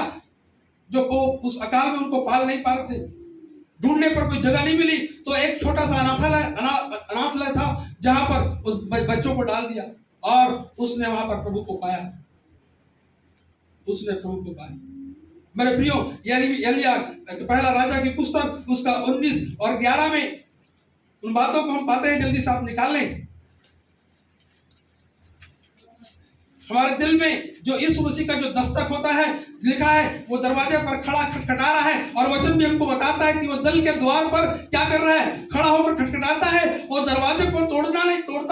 जो उस अकाल में उनको पाल नहीं पा रहे थे, ढूंढने पर कोई जगह नहीं मिली, तो एक छोटा सा अनाथालय था जहां पर उस बच्चों को डाल दिया और उसने वहां पर प्रभु को पाया, उसने प्रभु को पाया। मेरे प्रियो, एलिया पहला राजा की पुस्तक उसका 19 और 11 में उन बातों को हम पाते हैं, जल्दी से आप निकाल लें। हमारे दिल में जो यीशु मसीह का जो दस्तक होता है, लिखा है वो दरवाजे पर खड़ा खटखटा रहा है, और वचन भी हमको बताता है कि वो दिल के द्वार पर क्या कर रहा है, खड़ा होकर खटखटाता है, और दरवाजे को तोड़ता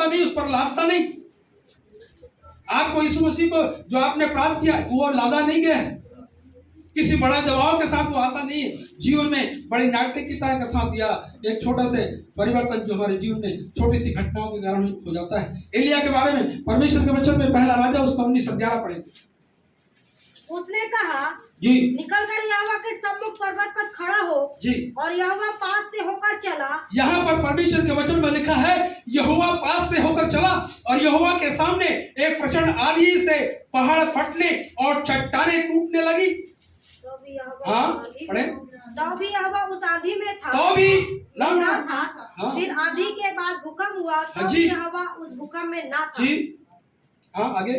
नहीं, उस पर लादता नहीं। आपको यीशु मसीह को जो आपने प्राप्त किया वो लादा नहीं गया है, किसी बड़ा दबाव के साथ वो आता नहीं है। जीवन में बड़ी नाटकीयता के साथ या एक छोटा से परिवर्तन जो हमारे जीवन में छोटी सी घटनाओं के कारण हो जाता है। एलिया के बारे में परमेश्वर के वचन में पहला राजा उसका 19-11 पढ़े। उसने कहा जी, निकलकर यहोवा के सम्मुख पर्वत पर खड़ा हो जी, और यहोवा पास से होकर चला। यहाँ पर परमेश्वर के वचन में लिखा है यहोवा पास से होकर चला, और यहोवा के सामने एक प्रचंड आंधी से पहाड़ फटने और चट्टानें टूटने लगी। तो भी यहोवा उस आंधी में था, तो भी ना था। हाँ। फिर आंधी के बाद भूकंप हुआ, तो जी, यहोवा उस भूकंप में ना था। जी, हाँ, आगे।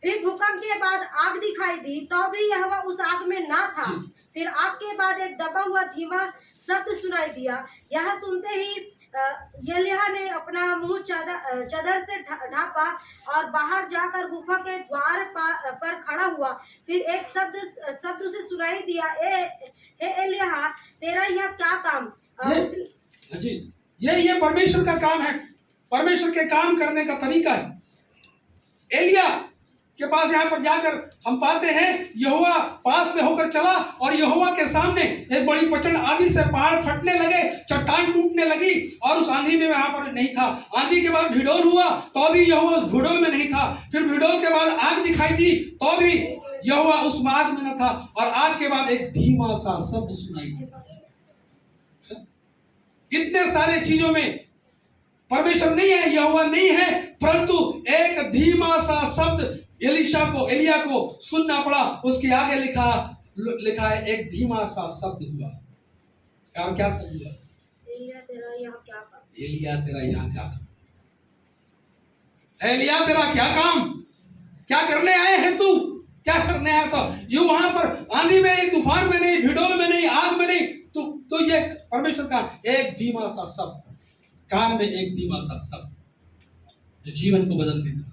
फिर भूकंप के बाद आग दिखाई दी, तो भी यहोवा उस आग में ना था। फिर आग के बाद एक दबा हुआ धीमा शब्द सुनाई दिया। यह सुनते ही एलिया ने अपना मुंह चादर से ढांपा और बाहर जाकर गुफा के द्वार पर खड़ा हुआ। फिर एक शब्द उसे सुनाई दिया, हे एलिया, तेरा यह क्या काम? जी, ये परमेश्वर का काम है, परमेश्वर के काम करने का तरीका है। एलिया के पास यहाँ पर जाकर हम पाते हैं यहोवा पास से होकर चला, और यहोवा के सामने एक बड़ी प्रचंड आंधी से पहाड़ फटने लगे, चट्टान टूटने लगी, और उस आंधी में वहां पर नहीं था। आंधी के बाद भिडोल हुआ, तो भी यहोवा उस भिडोल में नहीं था। फिर भिडोल के बाद आग दिखाई दी, तो भी यहोवा उस आग में न था, और आग के बाद एक धीमा सा शब्द सुनाई दिया। इतने सारे चीजों में परमेश्वर नहीं है, यहोवा नहीं है, परंतु एक धीमा सा शब्द एलिया को सुनना पड़ा। उसके आगे लिखा है एक धीमा सा शब्द हुआ। और क्या शब्द हुआ? एलिया तेरा यहाँ क्या काम? एलिया तेरा यहाँ क्या काम? एलिया तेरा क्या काम? क्या करने आए हैं तू? क्या करने आया था? यू वहां पर आंधी में नहीं, तूफान में नहीं, भिडोल में नहीं, आग में नहीं, तो ये परमेश्वर का एक धीमा सा शब्द, कान में एक धीमा सा शब्द जो जीवन को बदल देता है।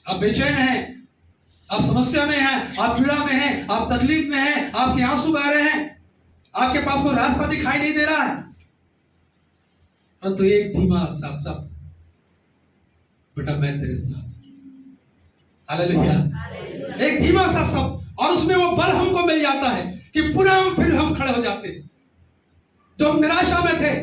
आप बेचैन हैं, आप समस्या में हैं, आप पीड़ा में हैं, आप तकलीफ में हैं, आपके आंसू बह रहे हैं, आपके पास कोई रास्ता दिखाई नहीं दे रहा है, परंतु एक धीमा सा शब्द, बेटा मैं तेरे साथ, हालेलुया, एक धीमा सा शब्द, और उसमें वो बल हमको मिल जाता है कि पुनः फिर हम खड़े हो जाते हैं। जो हम निराशा में थे,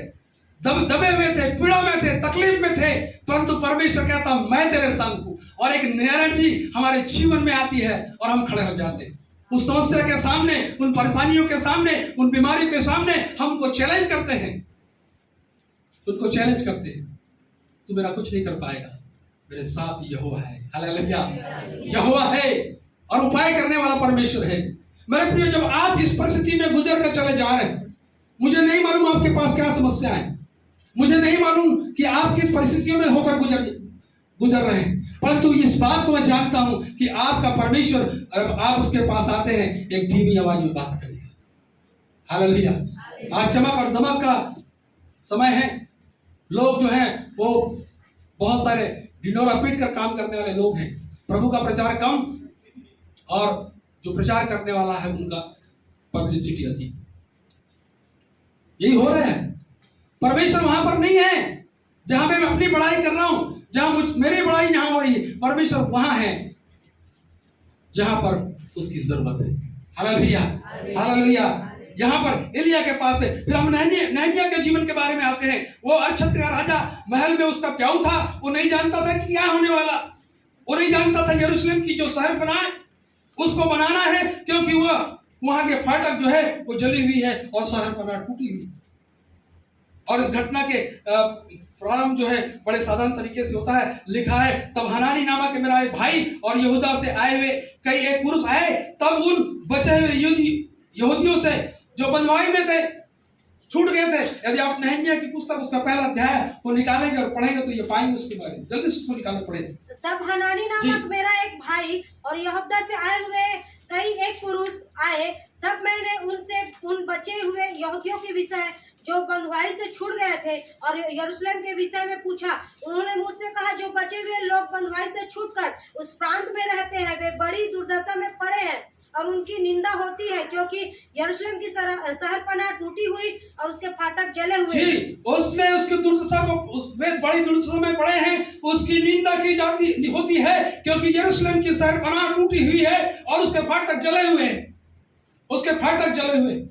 दबे हुए थे, पीड़ा में थे, तकलीफ में थे, परंतु परमेश्वर कहता मैं तेरे संग हूं, और एक एनर्जी हमारे जीवन में आती है और हम खड़े हो जाते हैं। उस समस्या के सामने, उन परेशानियों के सामने, उन बीमारी के सामने हमको चैलेंज करते हैं, उसको चैलेंज करते हैं, तू मेरा कुछ नहीं कर पाएगा, मेरे साथ यहोवा है, हालेलुया, यहोवा है, और उपाय करने वाला परमेश्वर है। मेरे प्रिय, जब आप इस परिस्थिति में गुजर कर चले जा रहे हैं, मुझे नहीं मालूम आपके पास क्या समस्या है, मुझे नहीं मालूम कि आप किस परिस्थितियों में होकर गुजर रहे हैं, परंतु इस बात को मैं जानता हूं कि आपका परमेश्वर, आप उसके पास आते हैं, एक धीमी आवाज में बात करेगा, हालेलुया। आज चमक और दमक का समय है। लोग जो हैं वो बहुत सारे ढिंढोरा पीट कर काम करने वाले लोग हैं। प्रभु का प्रचार कम, और जो प्रचार करने वाला है उनका पब्लिसिटी अधिक। यही हो रहा है। परमेश्वर वहां पर नहीं है जहां पे मैं अपनी बड़ाई कर रहा हूं, जहां मेरी बड़ाई जहां हो रही है, परमेश्वर वहां है जहां पर उसकी जरूरत है, हालेलुया, हालेलुया। यहाँ पर एलिया के पास थे। फिर हम नहमिया के जीवन के बारे में आते हैं। वो अर्छत का राजा, महल में उसका प्याऊ था, वो नहीं जानता था कि क्या होने वाला, वो नहीं जानता था यरूशलेम की जो शहर बनाए उसको बनाना है, क्योंकि वह वहां के फाटक जो है वो जली हुई है और शहर बना टूटी हुई। और इस घटना के प्रारंभ जो है बड़े साधारण तरीके से होता है। लिखा है, तब हनानी नामक के मेरा एक भाई और यहूदा से आए हुए कई एक पुरुष आए, तब उन बचे हुए यहूदियों से जो बंधुआई में थे, छूट गए थे। यदि आप नहमिया की पुस्तक उसका पहला अध्याय को निकालेंगे और पढ़ेंगे तो ये पाएंगे उसके बारे में। जल्दी से उसको निकालना पड़ेगा। तब हनानी नामक मेरा एक भाई और यहूदा से आए हुए कई एक पुरुष आए, तब मैंने उनसे उन बचे हुए यहूदियों के विषय जो बंधुआई से छूट गए थे और यरूशलेम के विषय में पूछा। उन्होंने मुझसे कहा, जो बचे हुए लोग बंधुआई से छूटकर उस प्रांत में रहते हैं वे बड़ी दुर्दशा में पड़े हैं और उनकी निंदा होती है, क्योंकि यरूशलेम की शहरपनाह टूटी हुई और उसके फाटक जले हुए। जी, उसने उसकी दुर्दशा को, वे बड़ी दुर्दशा में पड़े हैं, उसकी निंदा की जाती होती है, क्योंकि यरूशलेम की शहरपनाह टूटी हुई है और उसके फाटक जले हुए हैं, उसके फाटक जले हुए।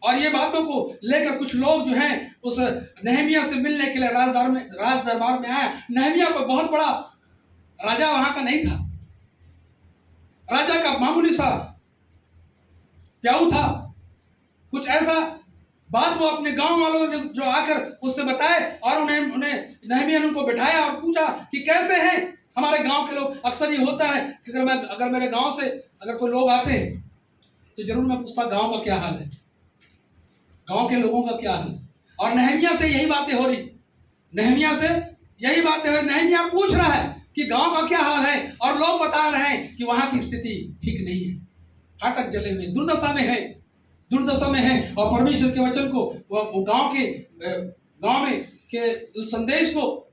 और ये बातों को लेकर कुछ लोग जो हैं उस नहमिया से मिलने के लिए राज दरबार में आए। नहमिया को बहुत बड़ा राजा वहां का नहीं था, राजा का मामूली सा प्याऊ था। कुछ ऐसा बात वो अपने गांव वालों ने जो आकर उससे बताए और उन्हें नहमिया ने उनको बैठाया और पूछा कि कैसे हैं हमारे गांव के लोग। अक्सर ये होता है कि अगर मेरे गांव से अगर कोई लोग आते हैं तो जरूर मैं पूछता गांव का क्या हाल है, गांव के लोगों का क्या हाल। और नहमिया से यही बातें हो रही, नहमिया से यही बातें हो रही। नहमिया पूछ रहा है कि गांव का क्या हाल है और लोग बता रहे हैं कि वहां की स्थिति ठीक नहीं है, फाटक जले हुए, दुर्दशा में है, दुर्दशा में है। और परमेश्वर के वचन को वो गांव में के संदेश को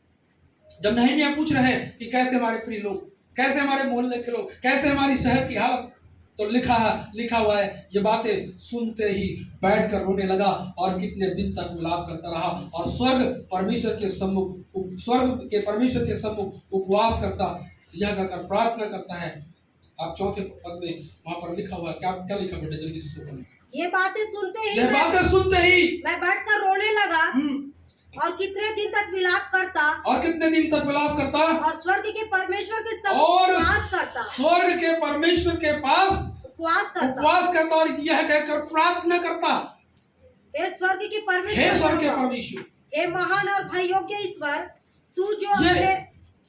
जब नहमिया पूछ रहे हैं कि कैसे हमारे प्रिय लोग, कैसे हमारे मोहल्ले के लोग, कैसे हमारी शहर की हालत, तो लिखा हुआ है, ये बातें सुनते ही बैठकर रोने लगा और कितने दिन तक विलाप करता रहा और स्वर्ग के परमेश्वर के सम्मुख उपवास करता, यह कहकर प्रार्थना करता है। आप चौथे पद में वहां पर लिखा हुआ है, क्या लिखा बेटा, जल्दी से पढ़ो। ये बातें सुनते ही मैं बैठकर रोने लगा और कितने दिन तक विलाप करता और स्वर्ग के परमेश्वर के उपवास करता और यह कहकर प्रार्थना करता, हे स्वर्ग के परमेश्वर, हे महान और भययोग्य ईश्वर, तू जो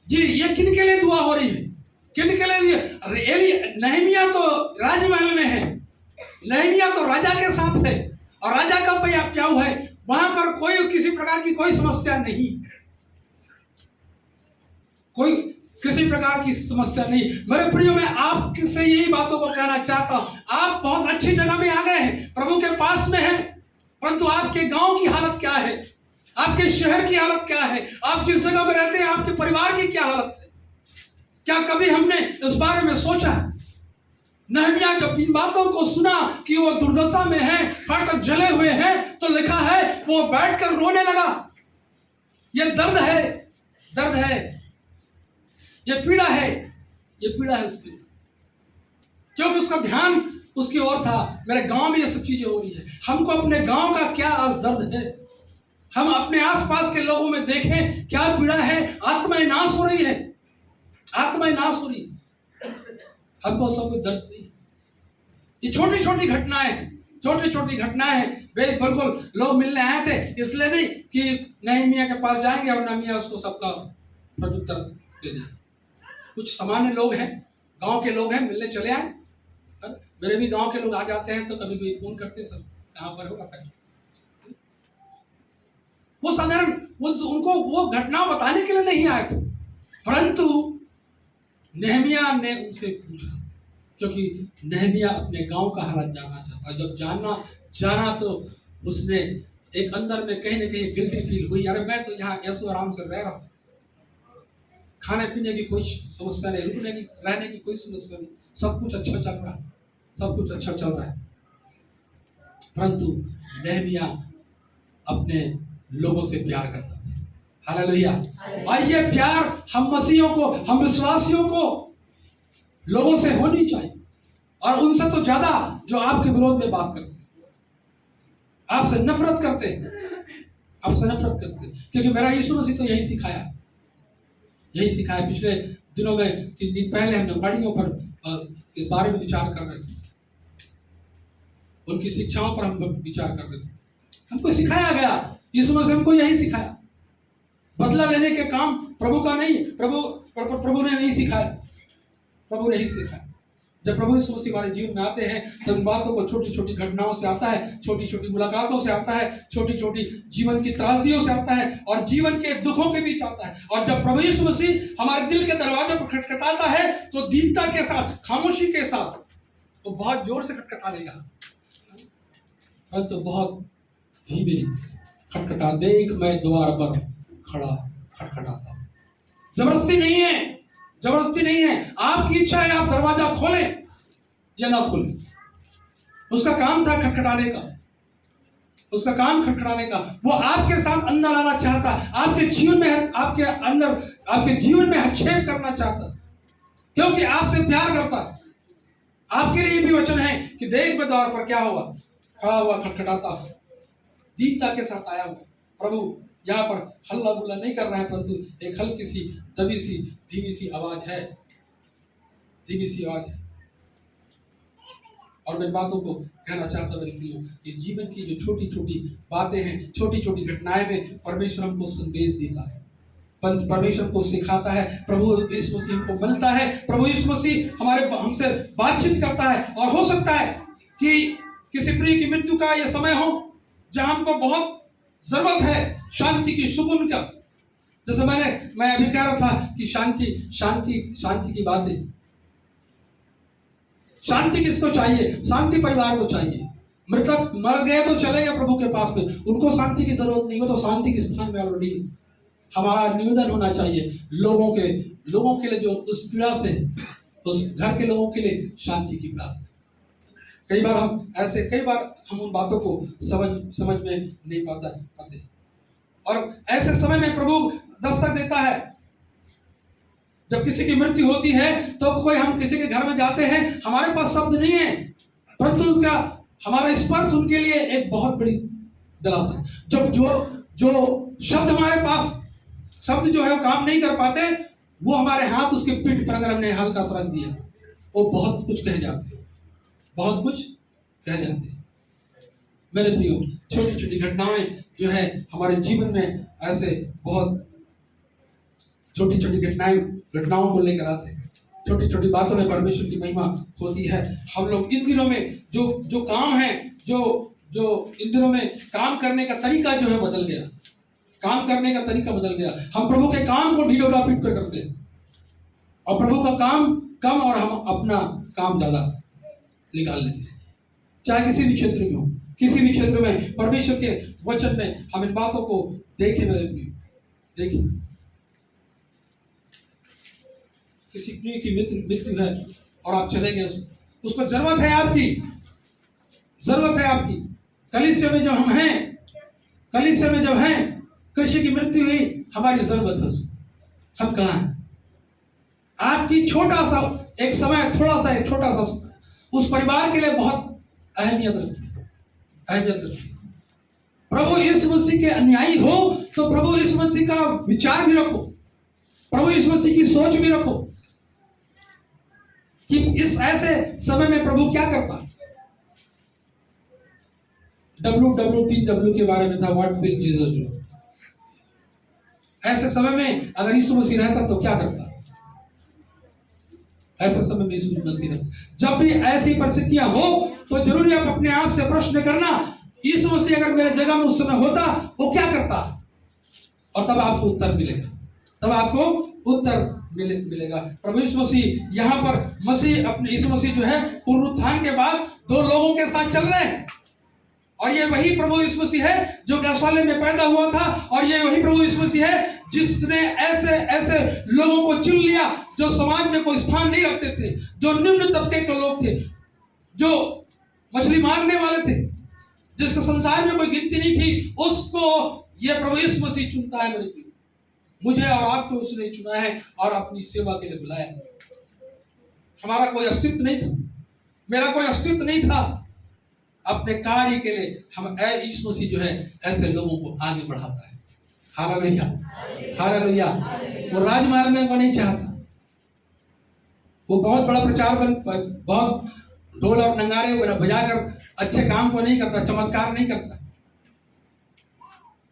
ये किन के लिए दुआ हो रही है, किन के लिए? नहमिया तो राजमहल में है, नहमिया तो राजा के साथ है और राजा का प्याऊ है, वहां पर कोई किसी प्रकार की कोई समस्या नहीं, कोई किसी प्रकार की समस्या नहीं। मेरे प्रियो, मैं आपसे यही बातों को कहना चाहता हूं। आप बहुत अच्छी जगह में आ गए हैं, प्रभु के पास में हैं, परंतु आपके गांव की हालत क्या है, आपके शहर की हालत क्या है, आप जिस जगह में रहते हैं आपके परिवार की क्या हालत है? क्या कभी हमने इस बारे में सोचा? नहमिया जब इन बातों को सुना कि वो दुर्दशा में है, फाटक जले हुए हैं, तो लिखा है वो बैठकर रोने लगा। ये दर्द है, ये पीड़ा है उसकी, क्योंकि उसका ध्यान उसकी ओर था। मेरे गांव में ये सब चीजें हो रही है, हमको अपने गांव का क्या आज दर्द है, हम अपने आसपास के लोगों में देखें क्या पीड़ा है, आत्माएं नाश हो रही है, हमको सब कुछ दर्द नहीं। ये छोटी छोटी घटनाएं हैं, बिल्कुल लोग मिलने आए थे, इसलिए नहीं कि नहमिया के पास जाएंगे और नहमिया उसको सबका प्रत्युत्तर दे देंगे। कुछ सामान्य लोग हैं, गांव के लोग हैं, मिलने चले आए। मेरे भी गांव के लोग आ जाते हैं तो कभी भी फोन करते, सब कहाँ पर होगा, वो साधारण उनको वो घटना बताने के लिए नहीं आए थे, परंतु नहमिया ने उनसे पूछा, क्योंकि नहमिया अपने गांव का हालत जानना चाहता। जब जाना तो उसने एक अंदर में कहीं ना कहीं गिल्टी फील हुई, अरे मैं तो यहाँ ऐसो आराम से रह रहा हूँ, खाने पीने की कोई समस्या नहीं, रहने की कोई समस्या नहीं, सब कुछ अच्छा चल रहा है। परंतु नहमिया अपने लोगों से प्यार करता था। हालेलुया। और ये प्यार हम मसीहियों को, हम विश्वासियों को लोगों से होनी चाहिए, और उनसे तो ज्यादा जो आपके विरोध में बात करते हैं, आपसे नफरत करते हैं, क्योंकि मेरा यीशु मसीह तो यही सिखाया। पिछले दिनों में 3 दिन पहले हमने गाड़ियों पर इस बारे में विचार कर रहे थे, उनकी शिक्षाओं पर हम विचार कर रहे थे। हमको सिखाया गया यीशु मसीह हमको यही सिखाया। बदला लेने के काम प्रभु का नहीं, प्रभु ने नहीं सिखाया, प्रभु ने ही सिखाया। जब प्रभु यीशु मसीह हमारे जीवन में आते हैं तो इन बातों को छोटी छोटी घटनाओं से आता है, छोटी छोटी मुलाकातों से आता है, छोटी छोटी जीवन की त्रासदियों से आता है और जीवन के दुखों के बीच आता है। और जब प्रभु यीशु मसीह हमारे दिल के दरवाजे पर खटखटाता है तो दीनता के साथ, खामोशी के साथ वो बहुत जोर से खटखटा देगा, परंतु बहुत धीमे खटखटा, देख मैं द्वार पर खड़ा खटखटाता हूं। जबरदस्ती नहीं है, जबरदस्ती नहीं है। आपकी इच्छा है आप दरवाजा खोलें या ना खोलें। उसका काम था खटखटाने का, उसका काम खटखटाने का। वो आपके साथ अंदर आना चाहता, आपके जीवन में, आपके अंदर, आपके जीवन में हस्तक्षेप करना चाहता, क्योंकि आपसे प्यार करता है। आपके लिए भी वचन है कि देख मैं द्वार पर क्या हुआ, खड़ा हुआ खटखटाता हूं। दीनता के साथ आया हुआ प्रभु यहाँ पर हल्ला गुल्ला नहीं कर रहा है, परंतु एक हल्की सी, दबी सी, धीमी सी आवाज है, धीमी सी आवाज है। और मैं बातों को कहना चाहता हूं मेरे प्रियो, कि जीवन की जो छोटी छोटी बातें हैं, छोटी छोटी घटनाएं में परमेश्वर हमको संदेश देता है, परमेश्वर को सिखाता है। प्रभु यीशु मसीह हमको मिलता है, प्रभु यीशु मसीह हमसे बातचीत करता है। और हो सकता है कि किसी प्रिय की मृत्यु का यह समय हो जहां हमको बहुत जरूरत है शांति की, सुकून का। जैसे मैं अभी कह रहा था कि शांति शांति शांति की बातें, शांति किसको चाहिए? शांति परिवार को चाहिए। मृतक मर गए तो चले गए प्रभु के पास में, उनको शांति की जरूरत नहीं, वो तो शांति के स्थान में ऑलरेडी। हमारा निवेदन होना चाहिए लोगों के लिए जो उस पीड़ा से, उस घर के लोगों के लिए शांति की प्रार्थना। कई बार हम उन बातों को समझ में नहीं पाते और ऐसे समय में प्रभु दस्तक देता है। जब किसी की मृत्यु होती है तो हम किसी के घर में जाते हैं, हमारे पास शब्द नहीं है, परंतु उसका हमारा स्पर्श उनके लिए एक बहुत बड़ी दिलासा है। जब जो शब्द हमारे पास, शब्द जो है वो काम नहीं कर पाते, वो हमारे हाथ उसके पीठ पर अगर हमने हल्का सा रख दिया, वो बहुत कुछ कह जाते हैं, बहुत कुछ कह जाते हैं। मेरे प्रियो, छोटी छोटी घटनाएं जो है हमारे जीवन में, ऐसे बहुत छोटी छोटी घटनाओं को लेकर आते हैं। छोटी छोटी बातों में परमेश्वर की महिमा होती है। हम लोग इन दिनों में जो काम है, जो इन दिनों में काम करने का तरीका जो है बदल गया, काम करने का तरीका बदल गया। हम प्रभु के काम को ढीलो पीट कर करते हैं और प्रभु का काम कम और हम अपना काम ज्यादा निकाल लेते हैं। चाहे किसी भी क्षेत्र में हो, किसी भी क्षेत्र में परमेश्वर के वचन में हम इन बातों को देखें। देखिए, किसी प्रिय की मृत्यु है और आप चले गए, उसको जरूरत है आपकी, जरूरत है आपकी। कलीसिया में जब हम हैं, किसी की मृत्यु हुई, हमारी जरूरत है उसको। हम कहाँ हैं? आपकी छोटा सा एक समय, थोड़ा सा एक छोटा सा उस परिवार के लिए बहुत अहमियत रखती है। प्रभु यीशु मसीह के अनुयायी हो तो प्रभु यीशु मसीह का विचार भी रखो, प्रभु यीशु मसीह की सोच भी रखो कि इस ऐसे समय में प्रभु क्या करता है। WW3W के बारे में था, व्हाट विल जीसस डू। ऐसे समय में अगर यीशु मसीह रहता तो क्या करता? ऐसे समय में यीशु मसीह रहता। जब भी ऐसी परिस्थितियां हो तो जरूरी आप अपने आप से प्रश्न करना, यीशु मसीह अगर मेरे जगह में उस समय होता वो क्या करता? और तब आपको उत्तर मिलेगा, तब आपको उत्तर मिलेगा। प्रभु यीशु मसीह यहाँ पर अपने यीशु मसीह जो है पुनरुत्थान के बाद दो लोगों के साथ चल रहे हैं, और ये वही प्रभु यीशु मसीह है जो गौशाले में पैदा हुआ था, और ये वही प्रभु यीशु मसीह है जिसने ऐसे लोगों को चुन लिया जो समाज में कोई स्थान नहीं रखते थे, जो निम्न तबके के लोग थे, जो मछली मारने वाले थे, जिसको संसार में कोई गिनती नहीं थी, उसको ये प्रभु यीशु मसीह चुनता है। मेरे प्रिय, मुझे और आपको उसने चुना है और अपनी सेवा के लिए बुलाया है। हमारा कोई अस्तित्व नहीं था, मेरा कोई अस्तित्व नहीं था। अपने कार्य के लिए हम यीशु मसीह जो है ऐसे लोगों को आगे बढ़ाता है। Hallelujah, hallelujah. वो राजमहल में वो नहीं चाहता, वो बहुत बड़ा प्रचार बहुत ढोल और नगारे बजाकर अच्छे काम को नहीं करता, चमत्कार नहीं करता।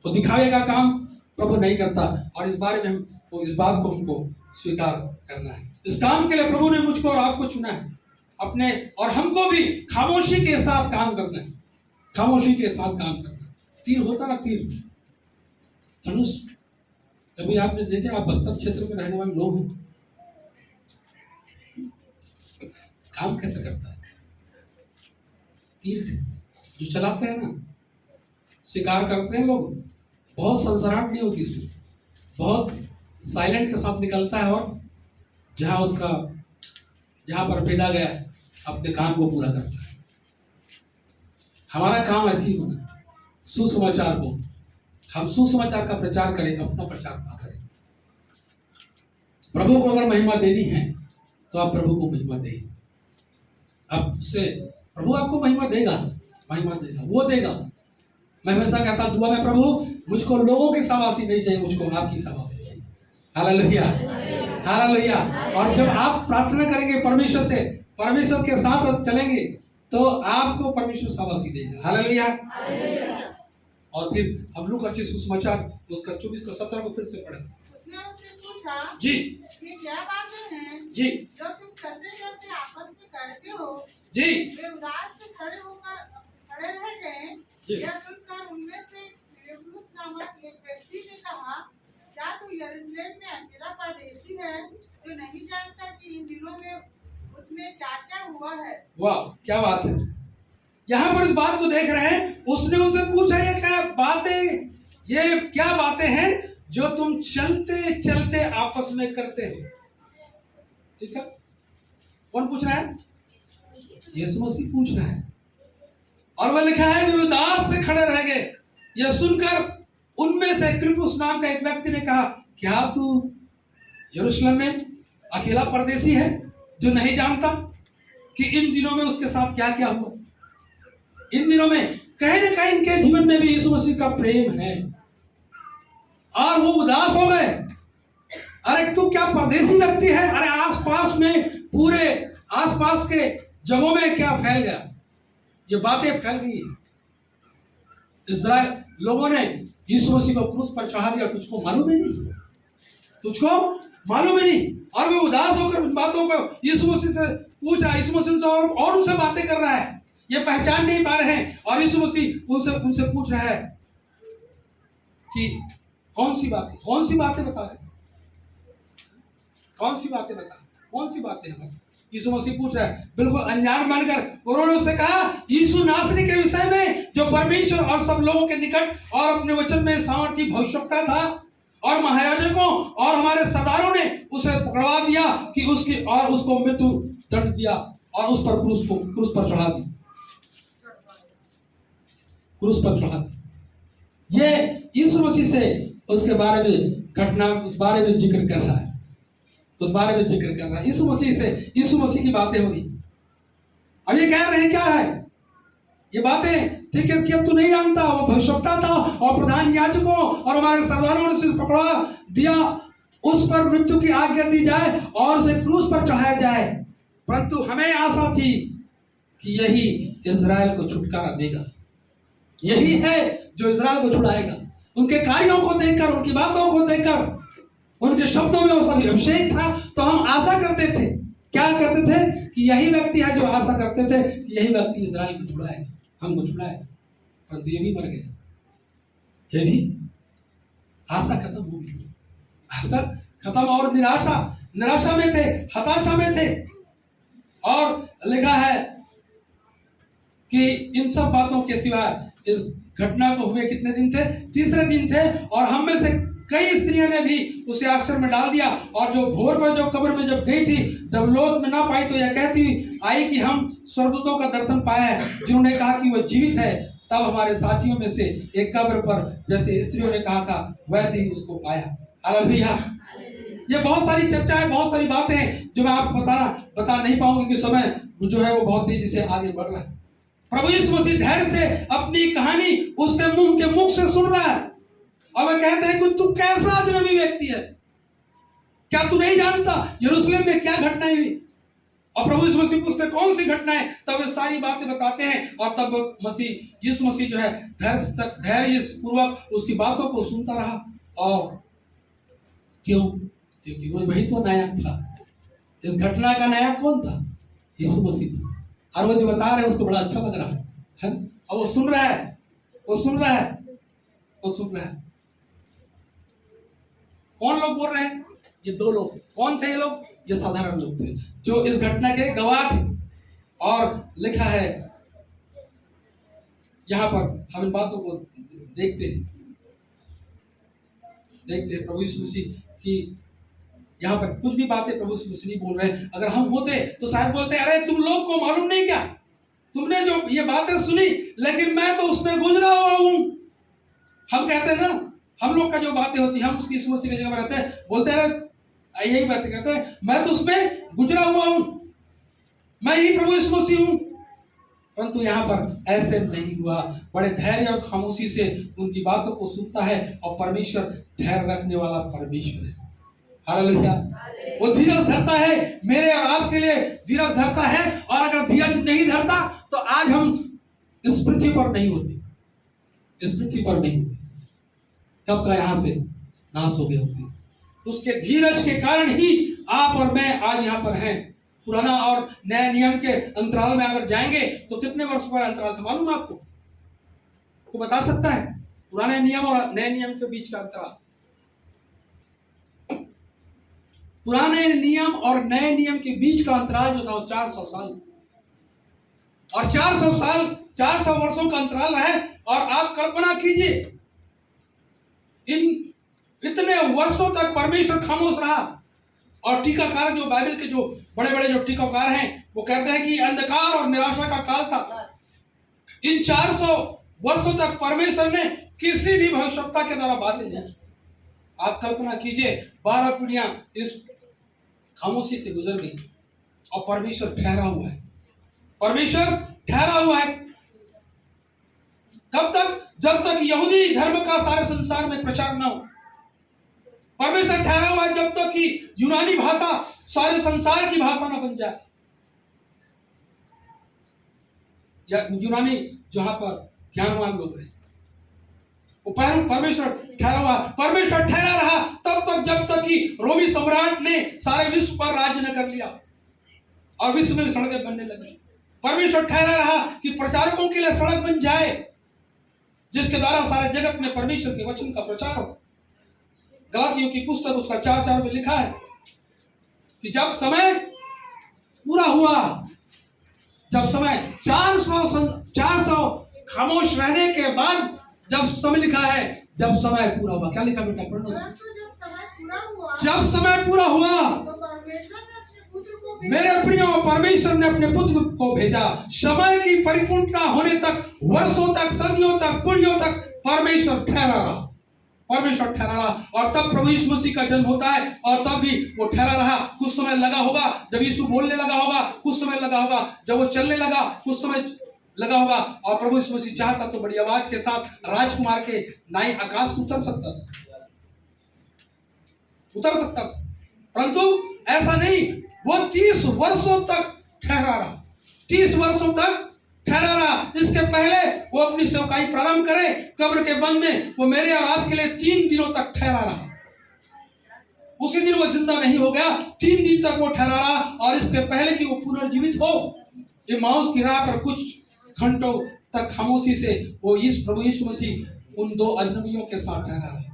वो दिखावे का काम प्रभु नहीं करता, और इस बारे में इस बात को हमको स्वीकार करना है। इस काम के लिए प्रभु ने मुझको और आपको चुना है अपने, और हमको भी खामोशी के साथ काम करना है, खामोशी के साथ काम करना। तीर होता ना, तीर धनुष, कभी आपने देखे, आप बस्तर क्षेत्र में रहने वाले लोग हैं, काम कैसे करता है? तीर जो चलाते हैं ना, शिकार करते हैं लोग, बहुत सनसनाहट नहीं होती इसमें, बहुत साइलेंट के साथ निकलता है, और जहां पर भेदा गया अपने काम को पूरा करता है। हमारा काम ऐसे ही होना है, सुसमाचार को, हम सुसमाचार का प्रचार करें, अपना प्रचार ना करें। प्रभु को अगर महिमा देनी है तो आप प्रभु को महिमा दें, अब से प्रभु आपको महिमा देगा, वो देगा। मैं हमेशा कहता दुआ में, प्रभु मुझको लोगों की शाबाशी नहीं चाहिए, मुझको आपकी शाबाशी चाहिए। Hallelujah, hallelujah. और जब आप प्रार्थना करेंगे परमेश्वर से, परमेश्वर के साथ चलेंगे, तो आपको परमेश्वर शाबाशी देगा। हालेलुया। और फिर हम लोग अच्छे सुसमाचार उसका 24 का 17 को फिर से पढ़े। उसने उससे पूछा जी, ये क्या बातें हैं जी, जो तुम चलते चलते आपस में करते हो? जी, वे उदास से खड़े रह गए। यह सुनकर उनमें से फिलिप्पुस नामक एक व्यक्ति ने कहा, क्या तू यरूशलेम में अकेला परदेशी है जो नहीं जानता कि इन दिनों में उसमें क्या क्या हुआ है? वाह, क्या बात है। यहाँ पर इस बात को देख रहे हैं, उसने उनसे पूछा ये क्या बातें हैं जो तुम चलते चलते आपस में करते हो। ठीक है, कौन पूछ रहा है? यीशु मसीह पूछ रहा है, और वह लिखा है वे उदास से खड़े रह गए। यह सुनकर उनमें से फिलिप्पुस नाम का एक व्यक्ति ने कहा, क्या तू यरूशलेम में अकेला परदेशी है जो नहीं जानता कि इन दिनों में उसके साथ क्या क्या हुआ? इन दिनों में कहीं ना कहीं इनके जीवन में भी यीशु मसीह का प्रेम है, और वो उदास हो गए। अरे तू क्या परदेशी व्यक्ति है? अरे आसपास में, पूरे आसपास के जगहों में क्या फैल गया, ये बातें फैल गई। इस्राएल लोगों ने यीशु मसीह को क्रूस पर चढ़ा दिया, तुझको मालूम ही नहीं, तुझको मालूम ही नहीं। और वे उदास होकर उन बातों को यीशु मसीह से पूछ रहा है, यीशु मसीह से और उनसे बातें कर रहा है, ये पहचान नहीं पा रहे हैं। और यीशु मसीह उनसे पूछ रहा है कि कौन सी बातें बता रहे, कौन सी बातें हैं? यीशु मसीह पूछ रहा है, बिल्कुल अनजान बनकर उन्होंने उससे कहा, यीशु नासरी के विषय में जो परमेश्वर और सब लोगों के निकट और अपने वचन में सामर्थी भविष्यवक्ता था, और महायाजकों और हमारे सरदारों ने उसे पकड़वा दिया कि उसको मृत्यु दंड दिया, और उस पर क्रूस पर चढ़ा दी। ये यीशु मसीह से उसके बारे में घटना, उस बारे में जिक्र कर रहा है, यीशु मसीह की बातें हो रही। अब ये कह रहे हैं क्या है ये बातें? ठीक है कि अब तू नहीं जानता, वो भविष्यवक्ता था, और प्रधान याजकों और हमारे सरदारों ने उसे पकड़ा दिया, उस पर मृत्यु की आज्ञा दी जाए और उसे क्रूस पर चढ़ाया जाए। परंतु हमें आशा थी कि यही इजराइल को छुटकारा देगा, यही है जो इजराइल को छुड़ाएगा। उनके कार्यों को देखकर, उनकी बातों को देखकर, उनके शब्दों में वो सभी अभिषेक था, तो हम आशा करते थे, क्या करते थे कि यही व्यक्ति है जो आशा करते थे कि यही व्यक्ति इजराइल को छुड़ाएगा, हमको छुड़ाएगा। परंतु ये भी मर गए, ये भी आशा खत्म हो गई, आशा खत्म, और निराशा में थे, हताशा में थे। और लिखा है कि इन सब बातों के सिवाय इस घटना को हुए कितने दिन थे? तीसरे दिन थे। और हम में से कई स्त्रियों ने भी उसे आश्रम में डाल दिया, और जो भोर पर जो कब्र में जब गई थी, जब लोथ में ना पाई, तो यह कहती आई कि हम स्वर्गदूतों का दर्शन पाए, जिन्होंने कहा कि वह जीवित है। तब हमारे साथियों में से एक कब्र पर जैसे स्त्रियों ने कहा था वैसे ही उसको पाया। हालेलुया। ये बहुत सारी चर्चाएं, बहुत सारी बातें हैं जो मैं आपको बता नहीं पाऊंगा कि समय जो है वो बहुत तेजी से आगे बढ़ रहा है। प्रभु यीशु मसीह धैर्य से अपनी कहानी उसके मुख से सुन रहा है, और वह कहते हैं कि तू कैसा अजनबी व्यक्ति है, क्या तू नहीं जानता यरूशलेम में क्या घटनाएं हुई? और प्रभु यीशु मसीह पूछते कौन सी घटना है, तब वे सारी बातें बताते हैं। और तब यीशु मसीह जो है धैर्य पूर्वक उसकी बातों को सुनता रहा। और क्यों? क्योंकि वही तो नायक था। इस घटना का नायक कौन था? यीशु मसीह था। और वो जो बता रहे हैं उसको बड़ा अच्छा लग रहा है ना? और वो सुन रहा है, वो सुन रहा है, वो सुन रहा है। कौन लोग बोल रहे हैं? ये दो लोग। कौन थे ये लोग? ये साधारण लोग थे जो इस घटना के गवाह थे। और लिखा है यहां पर, हम इन बातों को देखते हैं प्रभु यीशु मसीह की यहाँ पर कुछ भी बातें प्रभु यीशु मसीह नहीं बोल रहे। अगर हम होते तो शायद बोलते अरे तुम लोग को मालूम नहीं क्या, तुमने जो ये बातें सुनी, लेकिन मैं तो उसमें गुजरा हुआ हूं। हम कहते हैं ना, हम लोग का जो बातें होती है, हम उसकी यीशु मसीह की जगह में रहते हैं, बोलते हैं यही बातें कहते हैं, मैं तो उसमें गुजरा हुआ हूं, मैं ही प्रभु यीशु मसीह हूं। परंतु यहाँ पर ऐसे नहीं हुआ। बड़े धैर्य और खामोशी से उनकी बातों को सुनता है। और परमेश्वर धैर्य रखने वाला परमेश्वर है। हालेलुया। वो धीरज धरता है, मेरे और आपके लिए धीरज धरता है। और अगर धीरज नहीं धरता तो आज हम इस पृथ्वी पर नहीं होते, इस पृथ्वी पर नहीं होते, कब का यहां से नाश हो गए होते। उसके धीरज के कारण ही आप और मैं आज यहाँ पर हैं। पुराना और नए नियम के अंतराल में अगर जाएंगे तो कितने वर्ष का अंतराल था मालूम आपको? को बता सकता है पुराने नियम और नए नियम के बीच का अंतराल? पुराने नियम और नए नियम के बीच का अंतराल जो था वो 400 साल। और 400 साल 400 वर्षों का अंतराल है। और आप कल्पना कीजिए, इन इतने वर्षों तक परमेश्वर खामोश रहा। और टीकाकार जो बाइबल के जो बड़े बड़े जो टीकाकार हैं वो कहते हैं कि अंधकार और निराशा का काल था। इन 400 वर्षों तक परमेश्वर ने किसी भी भविष्यवक्ता के द्वारा बातें नहीं की। आप कल्पना कीजिए, 12 पीढ़ियां इस खामोशी से गुजर गई और परमेश्वर ठहरा हुआ है। परमेश्वर ठहरा हुआ है कब तक? जब तक यहूदी धर्म का सारे संसार में प्रचार न हो। परमेश्वर ठहरा हुआ है जब तक कि यूनानी भाषा सारे संसार की भाषा न बन जाए। या यूनानी जहां पर ज्ञानवान लोग रहे, वो परमेश्वर ठहरा हुआ। परमेश्वर ठहरा रहा तब तक जब तक कि रोमी सम्राट ने सारे विश्व पर राज्य न कर लिया और विश्व में सड़कें बनने लगी। परमेश्वर ठहरा रहा कि प्रचारकों के लिए सड़क बन जाए जिसके द्वारा सारे जगत में परमेश्वर के वचन का प्रचार हो। गलातियों की पुस्तक उसका 4:4 में लिखा है कि जब समय पूरा हुआ, जब समय 400 खामोश रहने के बाद जब समय लिखा है, जब समय पूरा हुआ। क्या लिखा बेटा? पढ़ो। जब समय पूरा हुआ तो परमेश्वर ने अपने पुत्र को मेरे प्रियो, परमेश्वर ने अपने पुत्र को भेजा। समय की परिपूर्णता होने तक, वर्षों तक, सदियों तक, पीढ़ियों तक परमेश्वर ठहरा रहा। परमेश्वर ठहरा रहा। और तब प्रभु यीशु मसीह का जन्म होता है और तब भी वो ठहरा रहा। कुछ समय लगा होगा जब यीशु बोलने लगा होगा, कुछ समय लगा होगा जब वो चलने लगा, कुछ समय लगा होगा। और प्रभु यीशु मसीह चाहता तो बड़ी आवाज के साथ राजकुमार के नाई आकाश से उतर सकता था, परंतु ऐसा नहीं। वो 30 वर्षों तक ठहरा रहा, 30 वर्षों तक ठहरा रहा। इसके पहले वो अपनी सेवकाई प्रारंभ करे कब्र के बंद में, वो मेरे और आपके लिए 3 दिनों तक ठहरा रहा। उसी दिन वो जिंदा नहीं हो गया, 3 दिन तक वो ठहरा रहा। और इसके पहले कि वो पुनर्जीवित हो, इम्माउस की राह पर कुछ घंटों तक खामोशी से वो प्रभु यीशु मसीह उन 2 अजनबियों के साथ ठहरा रहा।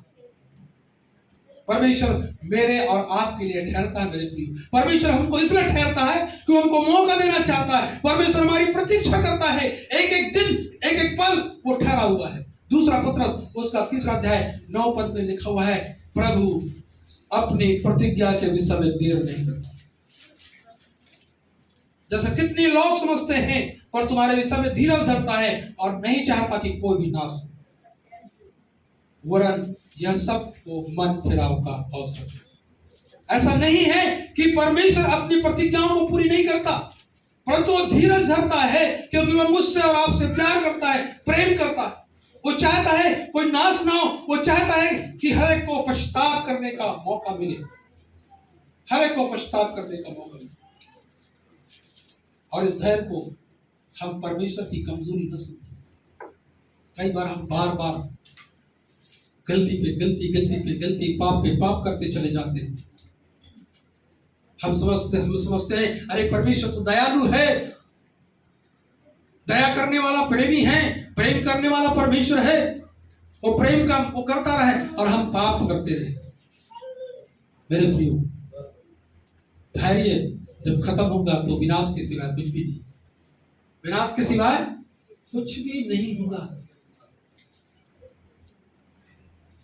परमेश्वर मेरे और आपके लिए ठहरता है। मेरे प्रिय, परमेश्वर हमको इसलिए ठहरता है कि वो हमको मौका देना चाहता है। परमेश्वर हमारी प्रतीक्षा करता है। एक एक दिन, एक एक पल वो ठहरा हुआ है। दूसरा पत्रस उसका 3 अध्याय 9 पद में लिखा हुआ है, प्रभु अपनी प्रतिज्ञा के विषय में देर नहीं करता। जैसे कितने लोग समझते हैं, पर तुम्हारे विषय में धीरज धरता है और नहीं चाहता कि कोई भी नाश हो, वरन यह सबको मन फिराव का अवसर है। ऐसा नहीं है कि परमेश्वर अपनी प्रतिज्ञाओं को पूरी नहीं करता, परंतु वो धीरज धरता है क्योंकि वह मुझसे और आपसे प्यार करता है, प्रेम करता है। वो चाहता है कोई नाश ना हो, वो चाहता है कि हर एक को पश्चाताप करने का मौका मिले, हर एक को पश्चाताप करने का मौका मिले। और इस धैर्य को हम परमेश्वर की कमजोरी न समझें। कई बार हम बार बार गलती पे गलती, पाप पे पाप करते चले जाते हैं। हम समझते हैं अरे परमेश्वर तो दयालु है, दया करने वाला प्रेमी है, प्रेम करने वाला परमेश्वर है, वो प्रेम का वो करता रहे और हम पाप करते रहे। मेरे प्रियो, धैर्य जब खत्म होगा तो विनाश के सिवाय कुछ भी नहीं, विनाश के सिवाय कुछ भी नहीं होगा।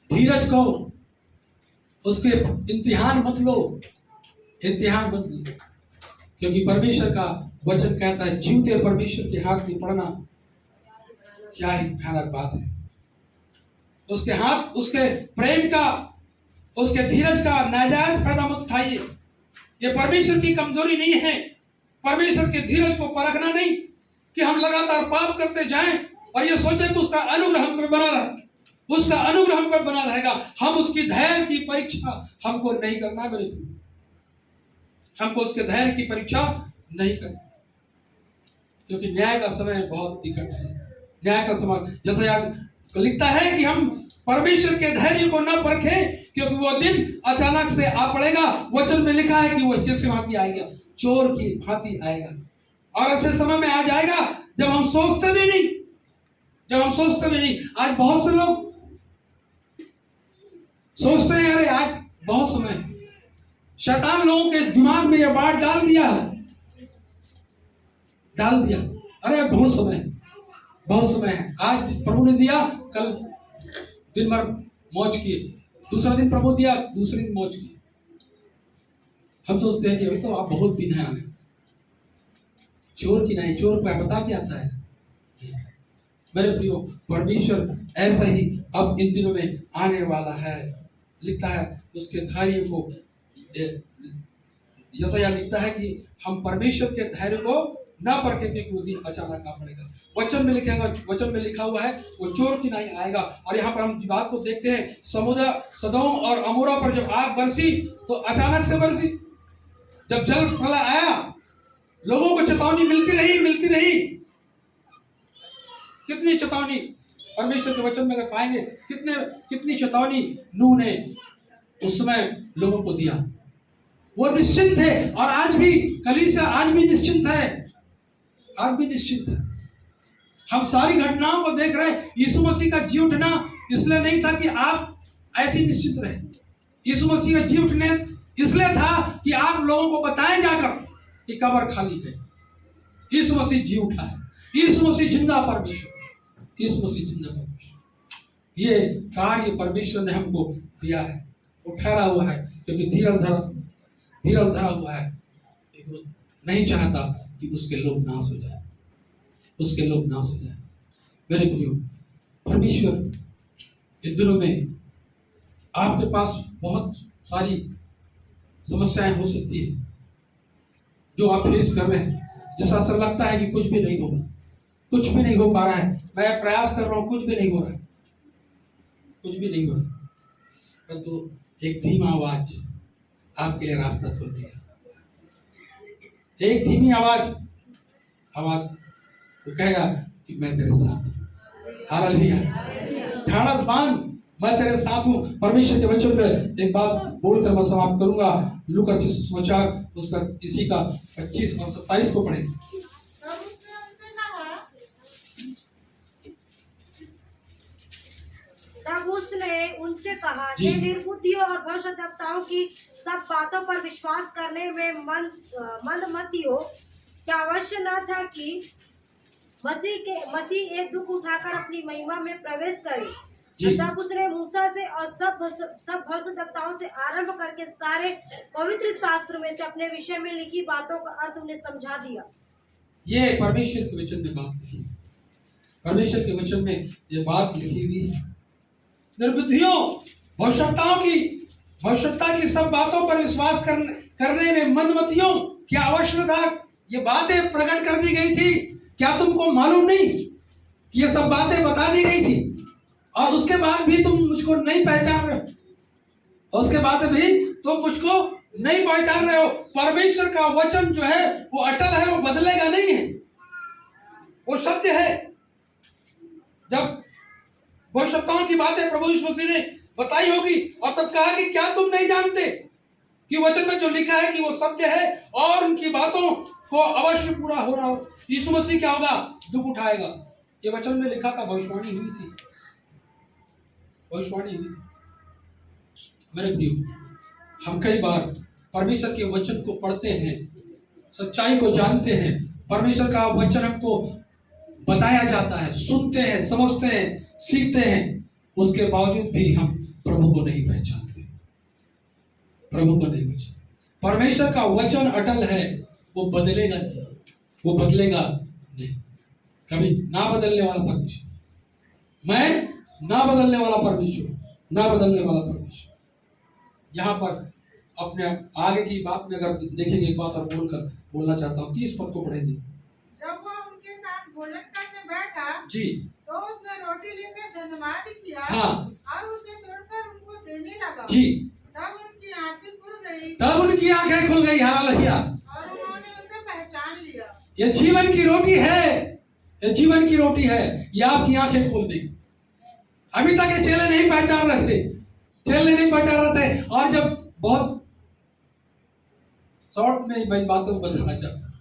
धीरज को उसके इम्तिहान मत लो, क्योंकि परमेश्वर का वचन कहता है जीवते परमेश्वर के हाथ में पड़ना क्या ही भयानक बात है। उसके हाथ, उसके प्रेम का, उसके धीरज का नाजायज फायदा मत उठाइए। ये परमेश्वर की कमजोरी नहीं है। परमेश्वर के धीरज को परखना नहीं कि हम लगातार पाप करते जाएं और ये सोचें कि उसका अनुग्रह हम पर बना रहे, उसका अनुग्रह हम पर बना रहेगा। हम उसकी धैर्य की परीक्षा हमको नहीं करना मेरे प्रिय, हमको उसके धैर्य की परीक्षा नहीं करना, क्योंकि न्याय का समय बहुत निकट है। न्याय का समय जैसा याद लिखता है कि हम परमेश्वर के धैर्य को न परखें, क्योंकि वो दिन अचानक से आ पड़ेगा। वचन में लिखा है कि वो किस भांति आएगा, चोर की भांति आएगा। और ऐसे समय में आ जाएगा जब हम सोचते भी नहीं, आज बहुत से लोग सोचते हैं अरे आज बहुत समय है। शैतान लोगों के दिमाग में यह बात डाल दिया, अरे बहुत समय है। आज प्रभु ने दिया, कल दिन भर मौज किए, दूसरा दिन प्रभु दिया, दूसरे दिन मौज किए। हम सोचते हैं कि अभी तो आप बहुत दिन है आने। चोर की नहीं, चोर का पता क्या आता है मेरे प्रियो। परमेश्वर ऐसा ही अब इन दिनों में आने वाला है। लिखता है उसके धैर्य को, यशायाह लिखता है कि हम परमेश्वर के धैर्य को ना परखें, क्योंकि वो दिन अचानक आ पड़ेगा। वचन में लिखा हुआ है वो चोर की नहीं आएगा। और यहाँ पर हम बात को देखते हैं, समुद्र सदोम और अमोरा पर जब आग बरसी तो अचानक से बरसी। जब जल प्रलय आया, लोगों को चेतावनी मिलती रही। कितनी चेतावनी परमेश्वर के वचन में अगर पाएंगे, कितनी चेतावनी नूह ने उस समय लोगों को दिया। वो निश्चिंत थे, और आज भी कलीसिया आज भी निश्चिंत है। हम सारी घटनाओं को देख रहे हैं। यीशु मसीह का जी उठना इसलिए नहीं था कि आप ऐसे निश्चित रहे। यीशु मसीह का जी उठने इसलिए था कि आप लोगों को बताएं जाकर कि कब्र खाली है। यीशु मसीह जी उठा है, यीशु मसीह जिंदा परमेश्वर। ये कार्य परमेश्वर ने हमको दिया है, वो ठहरा हुआ है, क्योंकि धीरज धरा हुआ है। नहीं चाहता कि उसके लोग नाश हो जाए। मेरे प्रियो, परमेश्वर इन दिनों में आपके पास बहुत सारी समस्याएं हो सकती है जो आप फेस कर रहे हैं, जैसा असर लगता है कि कुछ भी नहीं होगा, कुछ भी नहीं हो पा रहा है। मैं प्रयास कर रहा हूं, कुछ भी नहीं हो रहा है। परंतु एक धीमा आवाज आपके लिए रास्ता खोल दिया। एक धीमी आवाज वो कहेगा कि मैं तेरे साथ हूं। हालेलुया। ढाढ़स बांध, मैं तेरे साथ हूं। परमेश्वर के वचन में एक बात बोलकर मैं समाप्त करूंगा। लूका सुसमाचार उसका इसी का 25 और 27 को पढ़ें। तब उसने उनसे कहा, हे निर्बुद्धियों और भविष्यद्वक्ताओं की सब बातों पर विश्वास करने में मंदमतियों, क्या अवश्य न था कि मसीह एक दुख उठाकर अपनी महिमा में प्रवेश करे। तब उसने मूसा से और सब भविष्यद्वक्ताओं से आरंभ करके सारे पवित्र शास्त्र में से अपने विषय में लिखी बातों का अर्थ उन्हें समझा दिया। ये परमेश्वर के वचन में बात लिखी, परमेश्वर के वचन में ये बात लिखी हुई है। निर्बुद्धियों, भविष्यता की सब बातों पर विश्वास करने में मंदमतियों, क्या अवश्य था। ये बातें प्रकट कर दी गई थी, क्या तुमको मालूम नहीं कि ये सब बातें बता दी गई थी, और उसके बाद भी तुम मुझको नहीं पहचान रहे हो। परमेश्वर का वचन जो है वो अटल है, वो बदलेगा नहीं वो सत्य है। जब भविष्यवक्ताओं की बातें प्रभु यीशु मसीह ने बताई होगी और तब कहा कि क्या तुम नहीं जानते कि वचन में जो लिखा है कि वो सत्य है और उनकी बातों को अवश्य पूरा हो रहा हो। यीशु मसीह क्या होगा? दुख उठाएगा। ये वचन में लिखा था, भविष्यवाणी हुई थी, भविष्यवाणी हुई थी। मेरे प्रियो, हम कई बार परमेश्वर के वचन को पढ़ते हैं, सच्चाई को जानते हैं, परमेश्वर का वचन हमको बताया जाता है, सुनते हैं, समझते हैं, सीखते हैं, उसके बावजूद भी हम प्रभु को नहीं पहचानते, प्रभु को नहीं पहचानते। परमेश्वर का वचन अटल है, वो बदलेगा नहीं, वो बदलेगा नहीं, कभी ना बदलने वाला परमेश्वर, मैं ना बदलने वाला परमेश्वर, ना बदलने वाला परमेश्वर। यहाँ पर अपने आगे की बात में अगर देखेंगे, एक बात और बोलना चाहता हूँ। 30 पद को पढ़ेंगे। जब वो उनके साथ भोजन करने बैठा जी, तो उसने रोटी लेकर धन्यवाद किया, हाँ, और उसे तोड़कर उनको देने लगा। जी, तब उनकी आंखें खुल गई, तब उनकी आंखें खुल गई। हालेलुया। और उन्होंने उसे पहचान लिया। ये जीवन की रोटी है, ये जीवन की रोटी है, ये आपकी आंखें खोल देगी। अभी तक ये चेले नहीं पहचान रहे थे, चेले नहीं पहचान रहे थे, और जब बहुत शॉर्ट में मैं बातों को बताना चाहता हूँ,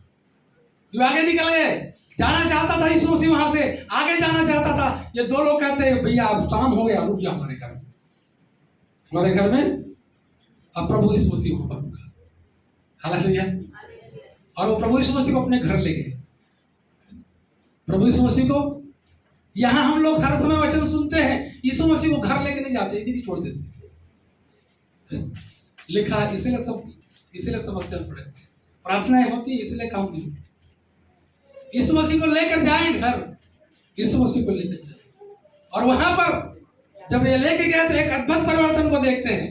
जो आगे निकल गए, जाना चाहता था यीशु मसीह, वहां से आगे जाना चाहता था। ये दो लोग कहते हैं, भैया अब शाम हो गया, रुक जा हमारे घर में, हमारे घर में अब प्रभु यीशु मसीह को पकड़ा। हालेलुया। और वो प्रभु यीशु मसीह को अपने घर ले गए। प्रभु यीशु मसीह को, यहाँ हम लोग हर समय वचन सुनते हैं, यीशु मसीह को घर लेके नहीं जाते, इधर ही छोड़ देते। लिखा इसलिए समस्या पड़े, प्रार्थनाएं होती है इसलिए काम नहीं। यीशु मसीह को लेकर जाएं घर, यीशु मसीह को लेकर जाएं, और वहां पर जब ये लेके गए तो एक अद्भुत परिवर्तन को देखते हैं।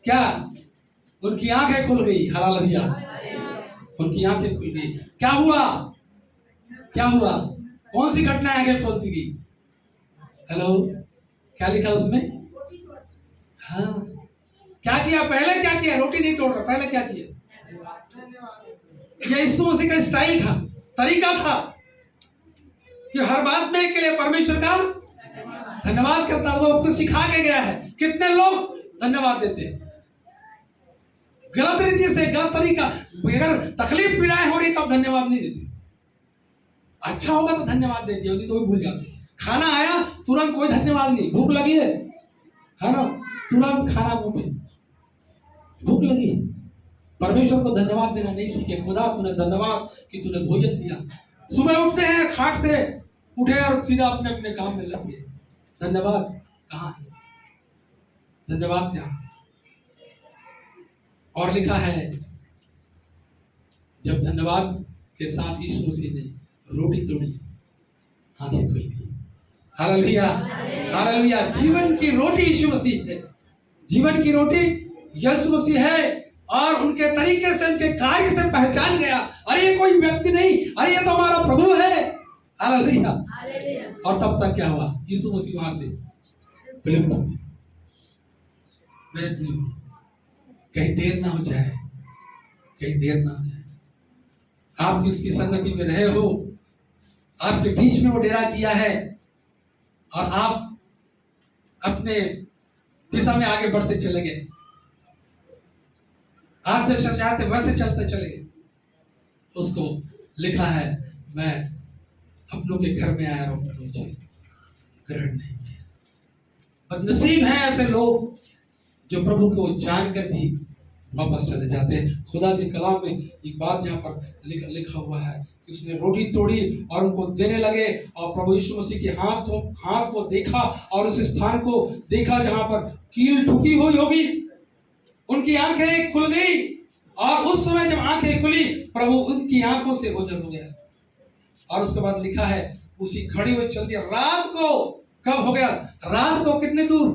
क्या? उनकी आंखें खुल गई। हालेलुया। उनकी आंखें खुल गई। क्या हुआ? क्या हुआ? कौन सी घटना आंखें खोल दी गई? हेलो, क्या लिखा उसमें? हाँ, क्या किया? पहले क्या किया? रोटी नहीं तोड़ रहा, पहले क्या किया? यह यीशु मसीह का स्टाइल था, तरीका था, जो हर बात में के लिए परमेश्वर का धन्यवाद करता है। वो आपको सिखा के गया है। कितने लोग धन्यवाद देते हैं गलत रीति से, गलत तरीका। अगर तकलीफ पीड़ाएं हो रही तब धन्यवाद नहीं देते। अच्छा होगा तो धन्यवाद देती होगी, तो भी भूल जाते। खाना आया तुरंत कोई धन्यवाद नहीं। भूख लगी है ना, तुरंत खाना मुंह पे, भूख लगी है। परमेश्वर को धन्यवाद देना नहीं सीखे। खुदा तूने धन्यवाद कि तूने भोजन दिया। सुबह उठते हैं, खाट से उठे और सीधा अपने अपने काम में लग गए। धन्यवाद कहाँ है? धन्यवाद क्या? और लिखा है, जब धन्यवाद के साथ यीशु मसीह ने रोटी तोड़ी, आंखें खुल गई। Hallelujah, hallelujah. जीवन की रोटी यीशु मसीह है। जीवन की रोटी यीशु मसीह है। और उनके तरीके से, उनके कार्य से पहचान गया, अरे ये कोई व्यक्ति नहीं, अरे ये तो हमारा प्रभु है। हालेलुया। और तब तक क्या हुआ? यीशु मसीह वहां से विलुप्त हो गए। कहीं देर ना हो जाए, कहीं देर ना हो जाए। आप जिसकी संगति में रहे हो, आपके बीच में वो डेरा किया है, और आप अपने दिशा में आगे बढ़ते चले गए। आप जैसे चाहते वैसे चलते चले गए। उसको लिखा है, मैं अपनों के घर में आया और मुझे ग्रहण नहीं किया। बदनसीब हैं ऐसे लोग जो प्रभु को जानकर भी वापस चले जाते हैं। खुदा के कलाम में एक बात यहाँ पर लिखा हुआ है, उसने रोटी तोड़ी और उनको देने लगे, और प्रभु यीशु मसीह के हाथ को देखा और उस स्थान को देखा जहां पर कील ठुकी हुई होगी। उनकी आंखें खुल गई, और उस समय जब आंखें खुली, प्रभु उनकी आंखों से ओझल हो गया। और उसके बाद लिखा है, उसी खड़ी हुई चल दिया। रात को कब हो गया? रात को कितने दूर?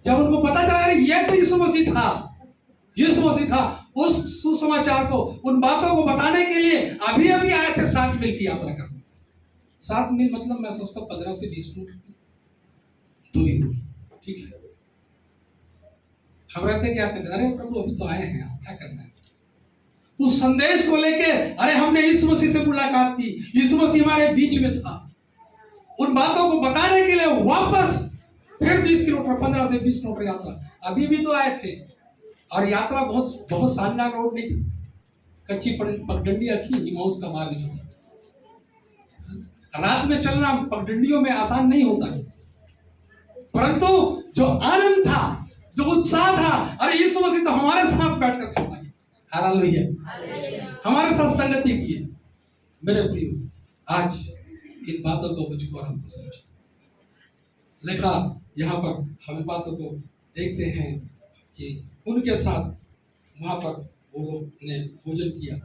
जब उनको पता चला ये तो यीशु मसीह था, यीशु मसीह था। उस सुसमाचार को, उन बातों को बताने के लिए अभी अभी आए थे 7 मील की यात्रा करने। 7 मील मतलब मैं सोचता हूँ 15 से 20 मिनट दूरी हुई। ठीक है, हम रहते क्या कहते, अरे प्रभु अभी तो आए हैं, क्या करना है? उस संदेश को लेके, अरे हमने यीशु मसीह से मुलाकात मुलाकात की, यीशु मसीह हमारे बीच में था। उन बातों को बताने के लिए वापस फिर 20 किलोमीटर, 15 से 20 किलोमीटर यात्रा, अभी भी तो आए थे। और यात्रा बहुत बहुत शानदार रोड नहीं थी, कच्ची पगडंडियां थी, इमाउस का मार्ग जो था। रात में चलना पगडंडियों में आसान नहीं होता, परंतु जो आनंद था, जो उत्साह था, अरे यीशु मसीह तो हमारे साथ बैठकर खाना है, हालेलुया, हमारे साथ संगति की है। मेरे प्रियो, आज इन बातों को मुझको और हमको समझ लिखा यहाँ पर, हम इन बातों को देखते हैं कि उनके साथ वहां पर वो लोग ने भोजन किया,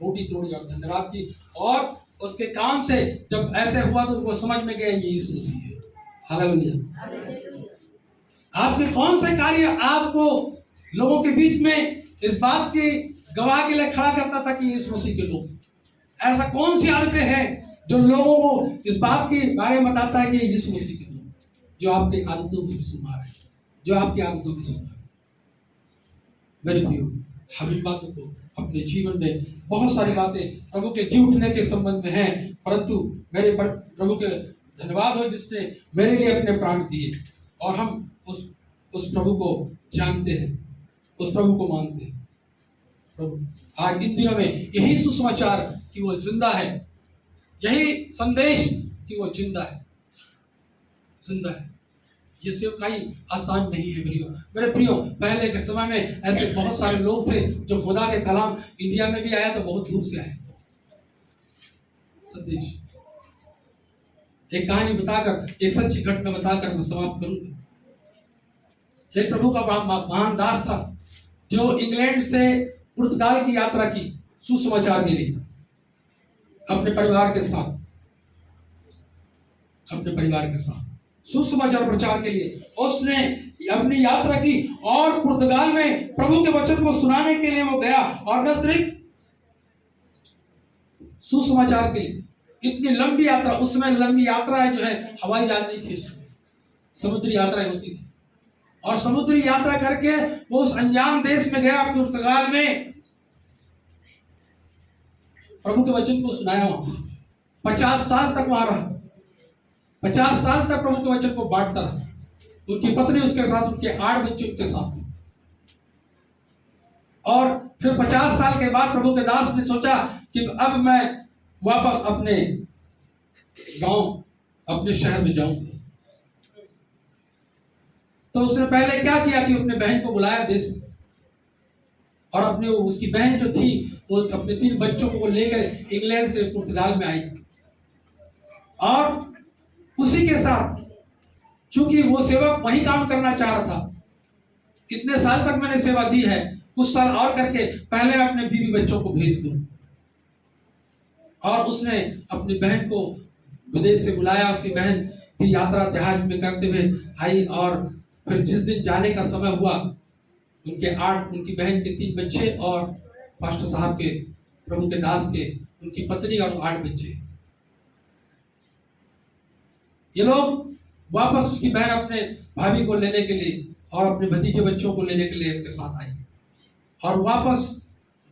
रोटी तोड़ी और धन्यवाद की, और उसके काम से जब ऐसे हुआ तो उनको समझ में गया ये यीशु मसीह है, हालेलुया। आपके कौन से कार्य आपको लोगों के बीच में इस बात की गवाह के लिए खड़ा करता था कि यीशु मसीह के लोग? ऐसा कौन सी आदतें हैं जो लोगों को इस बात के बारे में बताता है कि यीशु मसीह के लोग, जो आपकी आदतों से सुमार है, जो आपकी आदतों की सुमार है? मेरे प्रियो, हम इन बातों को अपने जीवन में, बहुत सारी बातें प्रभु के जी उठने के संबंध में हैं, परंतु मेरे पर प्रभु के धन्यवाद हो जिसने मेरे लिए अपने प्राण दिए, और हम उस प्रभु को जानते हैं, उस प्रभु को मानते हैं। प्रभु आज इन दिनों में यही सुसमाचार कि वो जिंदा है, यही संदेश कि वो जिंदा है, जिंदा है। ये सेवकाई आसान नहीं है मेरे प्रियो। पहले के समय में ऐसे बहुत सारे लोग थे जो खुदा के कलाम इंडिया में भी आया तो बहुत दूर से आए संदेश। एक कहानी बताकर, एक सच्ची घटना बताकर मैं समाप्त करूंगा। एक प्रभु का महान दास था जो इंग्लैंड से पुर्तगाल की यात्रा की सुसमाचार के लिए, अपने परिवार के साथ सुसमाचार प्रचार के लिए उसने अपनी यात्रा की, और पुर्तगाल में प्रभु के वचन को सुनाने के लिए वो गया। और न सिर्फ सुसमाचार के लिए, इतनी लंबी यात्रा, उसमें लंबी यात्राएं जो है हवाई जहाज नहीं थी, समुद्री यात्राएं होती थी। और समुद्री यात्रा करके वो उस अनजान देश में गया, पुर्तगाल में प्रभु के वचन को सुनाया। वहां 50 साल तक वहां रहा, 50 साल तक प्रभु के वचन को बांटता रहा, उनकी पत्नी उसके साथ, उनके 8 बच्चे उनके साथ। और फिर 50 साल के बाद प्रभु के दास ने सोचा कि अब मैं वापस अपने गांव, अपने शहर में जाऊंगा। तो उसने पहले क्या किया कि अपने बहन को बुलाया देश, और अपने उसकी बहन जो थी वो अपने 3 बच्चों को लेकर इंग्लैंड से पुर्तगाल में आई। और उसी के साथ, चूंकि वो सेवक वही काम करना चाह रहा था, इतने साल तक मैंने सेवा दी है, कुछ साल और करके पहले मैं अपने बीवी बच्चों को भेज दूं। और उसने अपनी बहन को विदेश से बुलाया। उसकी बहन की यात्रा जहाज में करते हुए आई, और फिर जिस दिन जाने का समय हुआ, उनकी बहन के 3 बच्चे और पास्टर साहब के, प्रभु के दास के, उनकी पत्नी और 8 बच्चे, ये लोग वापस उसकी बहन अपने भाभी को लेने के लिए और अपने भतीजे बच्चों को लेने के लिए उनके साथ आई। और वापस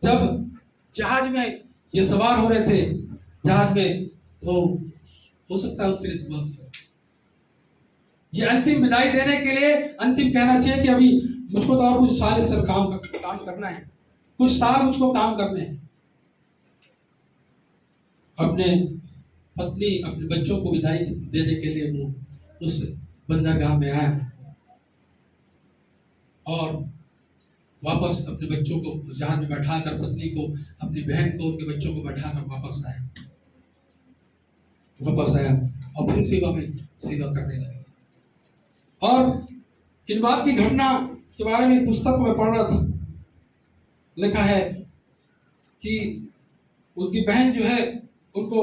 जब जहाज में ये सवार हो रहे थे जहाज में, तो हो सकता है उनके लिए ये अंतिम विदाई देने के लिए, अंतिम कहना चाहिए कि अभी मुझको तो और कुछ साल इस काम करना है, कुछ साल मुझको काम करने हैं। अपने पत्नी, अपने बच्चों को विदाई देने के लिए वो उस बंदरगाह में आया, और वापस अपने बच्चों को जहाज में बैठाकर, पत्नी को, अपनी बहन को, उनके बच्चों को बैठाकर वापस आया और फिर सेवा करने लगा। और इन बात की घटना के बारे में पुस्तक में पढ़ रहा था, लिखा है कि उसकी बहन जो है उनको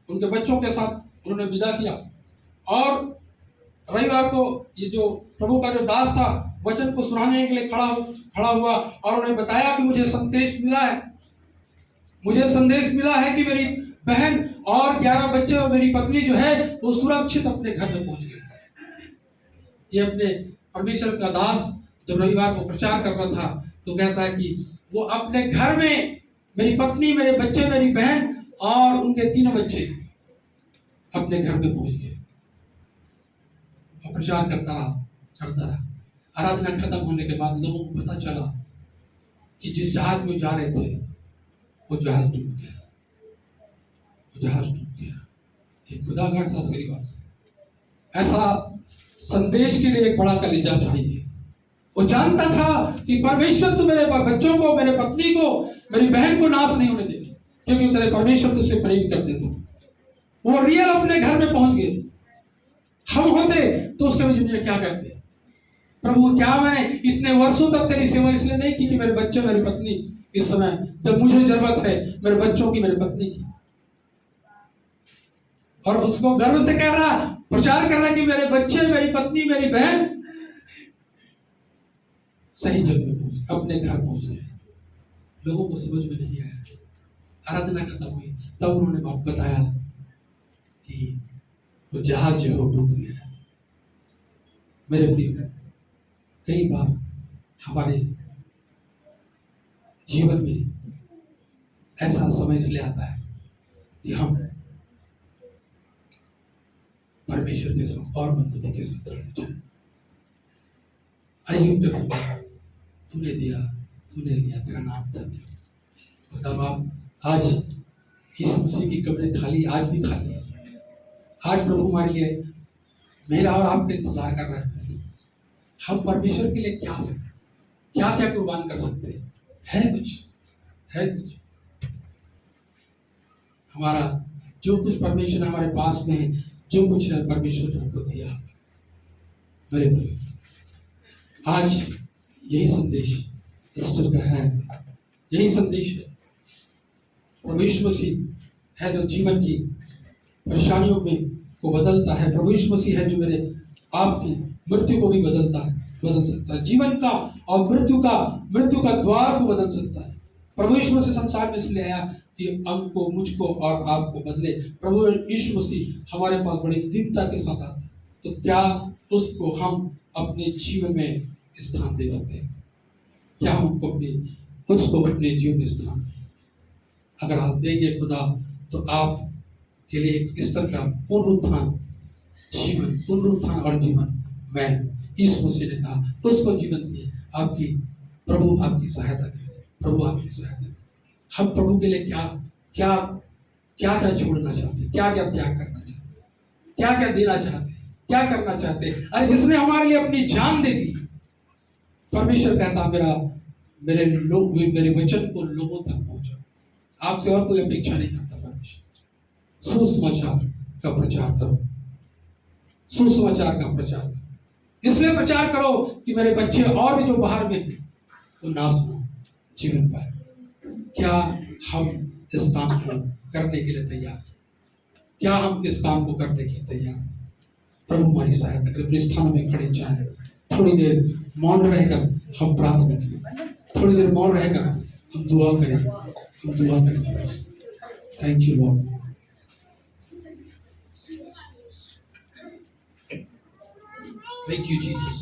उनके बच्चों के साथ उन्होंने विदा किया, और रविवार को ये जो प्रभु का जो दास था वचन को सुनाने के लिए खड़ा हुआ, और उन्हें बताया कि मुझे संदेश मिला है कि मेरी बहन और 11 बच्चे और मेरी पत्नी जो है वो सुरक्षित अपने घर में पहुंच गए। ये अपने परमेश्वर का दास जब रविवार को प्रचार कर रहा था तो कहता है कि वो अपने घर में, मेरी पत्नी, मेरे बच्चे, मेरी बहन उनके 3 बच्चे अपने घर में पहुंच गए और प्रचार करता रहा। आराधना खत्म होने के बाद लोगों को पता चला कि जिस जहाज में जा रहे थे वो जहाज डूब गया। ये खुदा का एहसास सही बात। ऐसा संदेश के लिए एक बड़ा कलेजा चाहिए। वो जानता था कि परमेश्वर तो मेरे बच्चों को, मेरे पत्नी को, मेरी बहन को नाश नहीं होने देगी, क्योंकि तेरे परमेश्वर तुझसे प्रेम करते थे। वो रियल अपने घर में पहुंच गए। हम होते तो उसके में क्या कहते? प्रभु, क्या मैंने इतने वर्षों तक तेरी सेवा इसलिए नहीं की कि मेरे बच्चे, मेरी पत्नी इस समय जब मुझे जरूरत है मेरे बच्चों की, मेरे पत्नी की, और उसको गर्व से कह रहा, प्रचार कर रहा कि मेरे बच्चे, मेरी पत्नी, मेरी बहन सही जगह में पहुंचे, अपने घर पहुंच गए। लोगों को समझ में नहीं आया। आराधना खत्म हुई तब उन्होंने बात बताया कि वो जहाज जो है वो डूब गया। मेरे प्रिय, कई बार हमारे जीवन में ऐसा समय इसलिए आता है कि हम परमेश्वर के साथ और मदद के साथ रहना चाहिए। आइए, तूने दिया, तूने लिया, तेरा नाम धन्य। खुदा बाप, आज इस मसीह की कब्रें खाली, आज भी खाली है। आज प्रभु हमारे लिए, मेरा और आपका इंतजार कर रहे हैं। हम परमेश्वर के लिए क्या सकते, क्या क्या कुर्बान कर सकते हैं? है कुछ हमारा जो कुछ परमेश्वर हमारे पास में है, जो कुछ है परमेश्वर ने हमको दिया। मेरे प्रिय, आज यही संदेश ईस्टर का है, यही संदेश है। प्रभु यीशु मसीह है जो जीवन की परेशानियों में को बदलता है। प्रभु यीशु मसीह है जो मेरे आपकी मृत्यु को भी बदल सकता है। जीवन का और मृत्यु का द्वार को बदल सकता है। प्रभु यीशु मसीह संसार में इसलिए आया कि हमको, मुझको और आपको बदले। प्रभु यीशु मसीह हमारे पास बड़ी दीनता के साथ आता है, तो क्या उसको हम अपने जीवन में स्थान दे सकते हैं? क्या हम उसको अपने जीवन में स्थान दें? अगर आप देंगे खुदा, तो आप के लिए एक ईस्टर का पुनरुत्थान और जीवन मैं यीशु मसीह ने कहा, उसको जीवन दिए। प्रभु आपकी सहायता करें, प्रभु आपकी सहायता करें। हम प्रभु के लिए क्या छोड़ना चाहते हैं, क्या त्याग करना चाहते हैं, क्या देना चाहते हैं, क्या करना चाहते हैं? अरे जिसने हमारे लिए अपनी जान दे दी, परमेश्वर कहता मेरे वचन को लोगों तक पहुंचाओ। आपसे और कोई अपेक्षा नहीं करता परमेश्वर। सुसमाचार का प्रचार करो, सुसमाचार का प्रचार इसलिए प्रचार करो कि मेरे बच्चे और भी जो बाहर में हैं वो ना सुनो, जीवन पाए। क्या हम इस काम को करने के लिए तैयार? क्या हम इस काम को करने के लिए तैयार? प्रभु हमारी सहायता करें। अपने स्थान में खड़े जाएं, थोड़ी देर मौन रहेगा, हम प्रार्थना करें। थोड़ी देर मौन रहेगा, हम दुआ करें। Thank you Lord. Thank you, Jesus.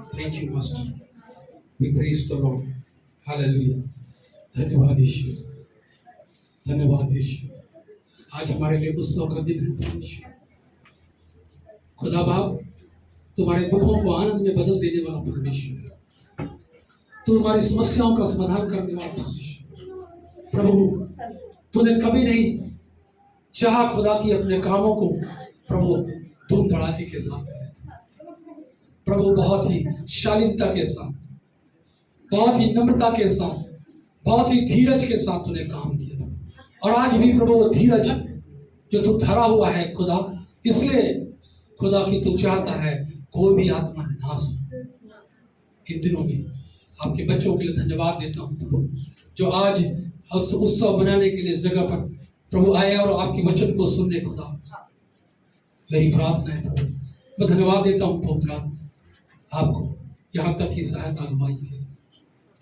Thank you, Master. We praise the Lord. Hallelujah. धन्यवाद यीशु, धन्यवाद यीशु। आज हमारे लिए उत्सव का दिन है परमेश्वर। खुदा बाप, तुम्हारे दुखों को आनंद में बदल देने वाला परमेश्वर, तू हमारी समस्याओं का समाधान करने वाला परमेश्वर। प्रभु, तूने कभी नहीं चाहा खुदा की अपने कामों को प्रभु धूम धड़ाके के साथ करें। प्रभु बहुत ही शालीनता के साथ, बहुत ही नम्रता के साथ, बहुत ही धीरज के साथ तूने काम किया। और आज भी प्रभु वो धीरज जो तू धरा हुआ है खुदा, इसलिए खुदा की तू चाहता है कोई भी आत्मा नाश हो। इन दिनों में आपके बच्चों के लिए धन्यवाद देता हूँ प्रभु, जो आज उत्सव मनाने के लिए इस जगह पर प्रभु आए और आपके वचन को सुनने। खुदा मेरी प्रार्थना है प्रभु, मैं धन्यवाद देता हूँ पवित्र आपको यहाँ तक की सहायता अगुवाई के लिए।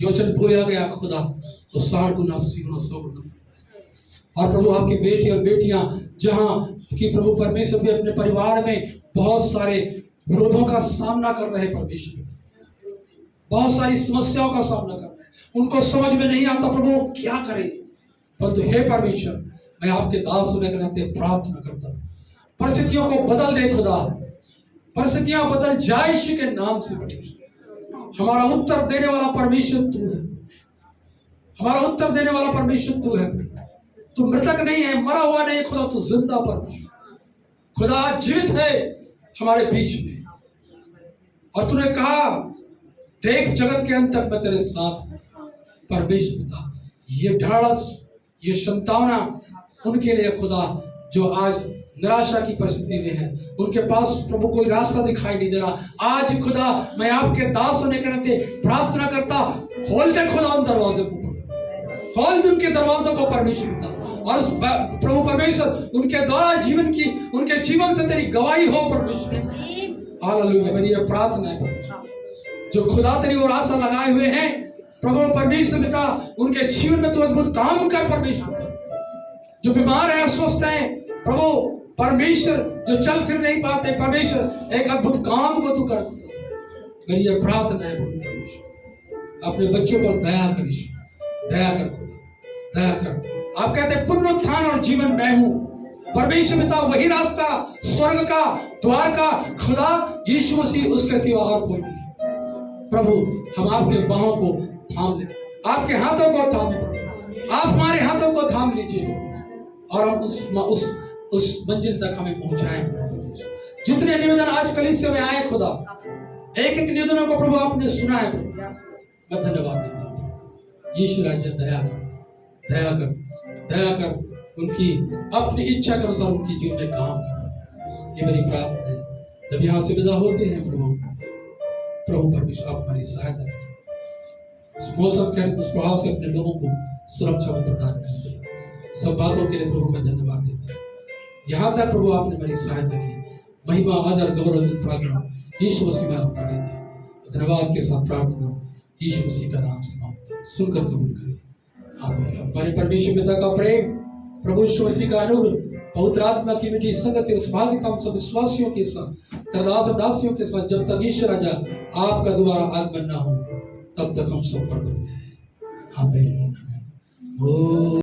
जो वचन बोया गया खुदा, वो 60 गुना 80 गुना 100 गुना। और प्रभु आपके बेटे और बेटियां जहाँ कि प्रभु परमेश्वर भी अपने परिवार में बहुत सारे विरोधों का सामना कर रहे हैं, परमेश्वर बहुत सारी समस्याओं का सामना कर रहे हैं, उनको समझ में नहीं आता प्रभु क्या करे। परंतु हे परमेश्वर, मैं आपके दास होने के नाते प्रार्थना करता हूँ, परिस्थितियों को बदल दे खुदा, परिस्थितियां बदल जाए यीशु के नाम से। हमारा उत्तर देने वाला परमेश्वर तू है, हमारा उत्तर देने वाला परमेश्वर तू है। तू मृतक नहीं है, मरा हुआ नहीं खुदा, तू जिंदा परमेश्वर खुदा जीवित है हमारे बीच में। और तूने कहा देख जगत के अंत तक मैं तेरे साथ हूं। परमेश्वर पिता, ये ढाढ़स, ये संतावना उनके लिए खुदा जो आज निराशा की परिस्थिति में है, उनके पास प्रभु कोई रास्ता दिखाई नहीं दे रहा। आज खुदा मैं आपके दास होने के नाते प्रार्थना करता, खोल दे खुदा उन दरवाजे को, खोल दे उनके दरवाजों को परमेश्वर पिता। और प्रभु परमेश्वर उनके द्वारा जीवन की, उनके जीवन से तेरी गवाही हो परमेश्वर। हालेलुया, मेरी ये प्रार्थना है परमेश्वर। जो खुदा तेरी ओर आशा लगाए हुए हैं प्रभु परमेश्वर पिता, उनके जीवन में तू अद्भुत काम कर परमेश्वर। जो बीमार है, अस्वस्थ है प्रभु परमेश्वर, जो चल फिर नहीं पाते परमेश्वर, एक अद्भुत काम को तू कर। मेरी ये प्रार्थना है परमेश्वर, अपने बच्चों पर दया कर, दया कर, दया कर। आप कहते हैं पुनरुत्थान और जीवन मैं हूं परमेश्वर पिता, वही रास्ता स्वर्ग का द्वार का खुदा यीशु मसीह, उसके सिवा और कोई नहीं। प्रभु हम आपके बाहों को थाम ले, आपके हाथों को थामे प्रभु, आप हमारे हाथों को थाम लीजिए और हम उस मंजिल तक हमें पहुंचाएं। जितने निवेदन आज कलीसिया में आए खुदा, एक एक निवेदनों को प्रभु आपने सुना है, मैं धन्यवाद देता हूँ। यीशु राजा दया कर, दया कर, दया कर, उनकी अपनी इच्छा के अनुसार उनकी जीवन में काम कर। ये मेरी प्रार्थना है। जब यहाँ से विदा होते हैं प्रभु परमेश्वर आप हमारी सहायता करें, इस मौसम के दुष्प्रभाव से अपने लोगों को सुरक्षा को प्रदान करें। सब बातों के लिए प्रभु मैं धन्यवाद देता हूँ। यहाँ तक प्रभु आपने मेरी सहायता की, महिमा आदर गौरव यीशु मसीह में आपको देता हूँ। धन्यवाद के साथ प्रार्थना यीशु मसीह का नाम समाप्त है, सुनकर कबूल करें। आमीन। हमारे परमेश्वर पिता का प्रेम, प्रभु यीशु मसीह का अनुग्रह, पवित्र आत्मा की मीठी संगति, सौभाग्यता हम सब विश्वासियों के साथ, दास दासियों के साथ, जब तक ईश्वर राजा आपका दोबारा आगमन ना हो तब तक हम सब पर बने रहें। आमीन।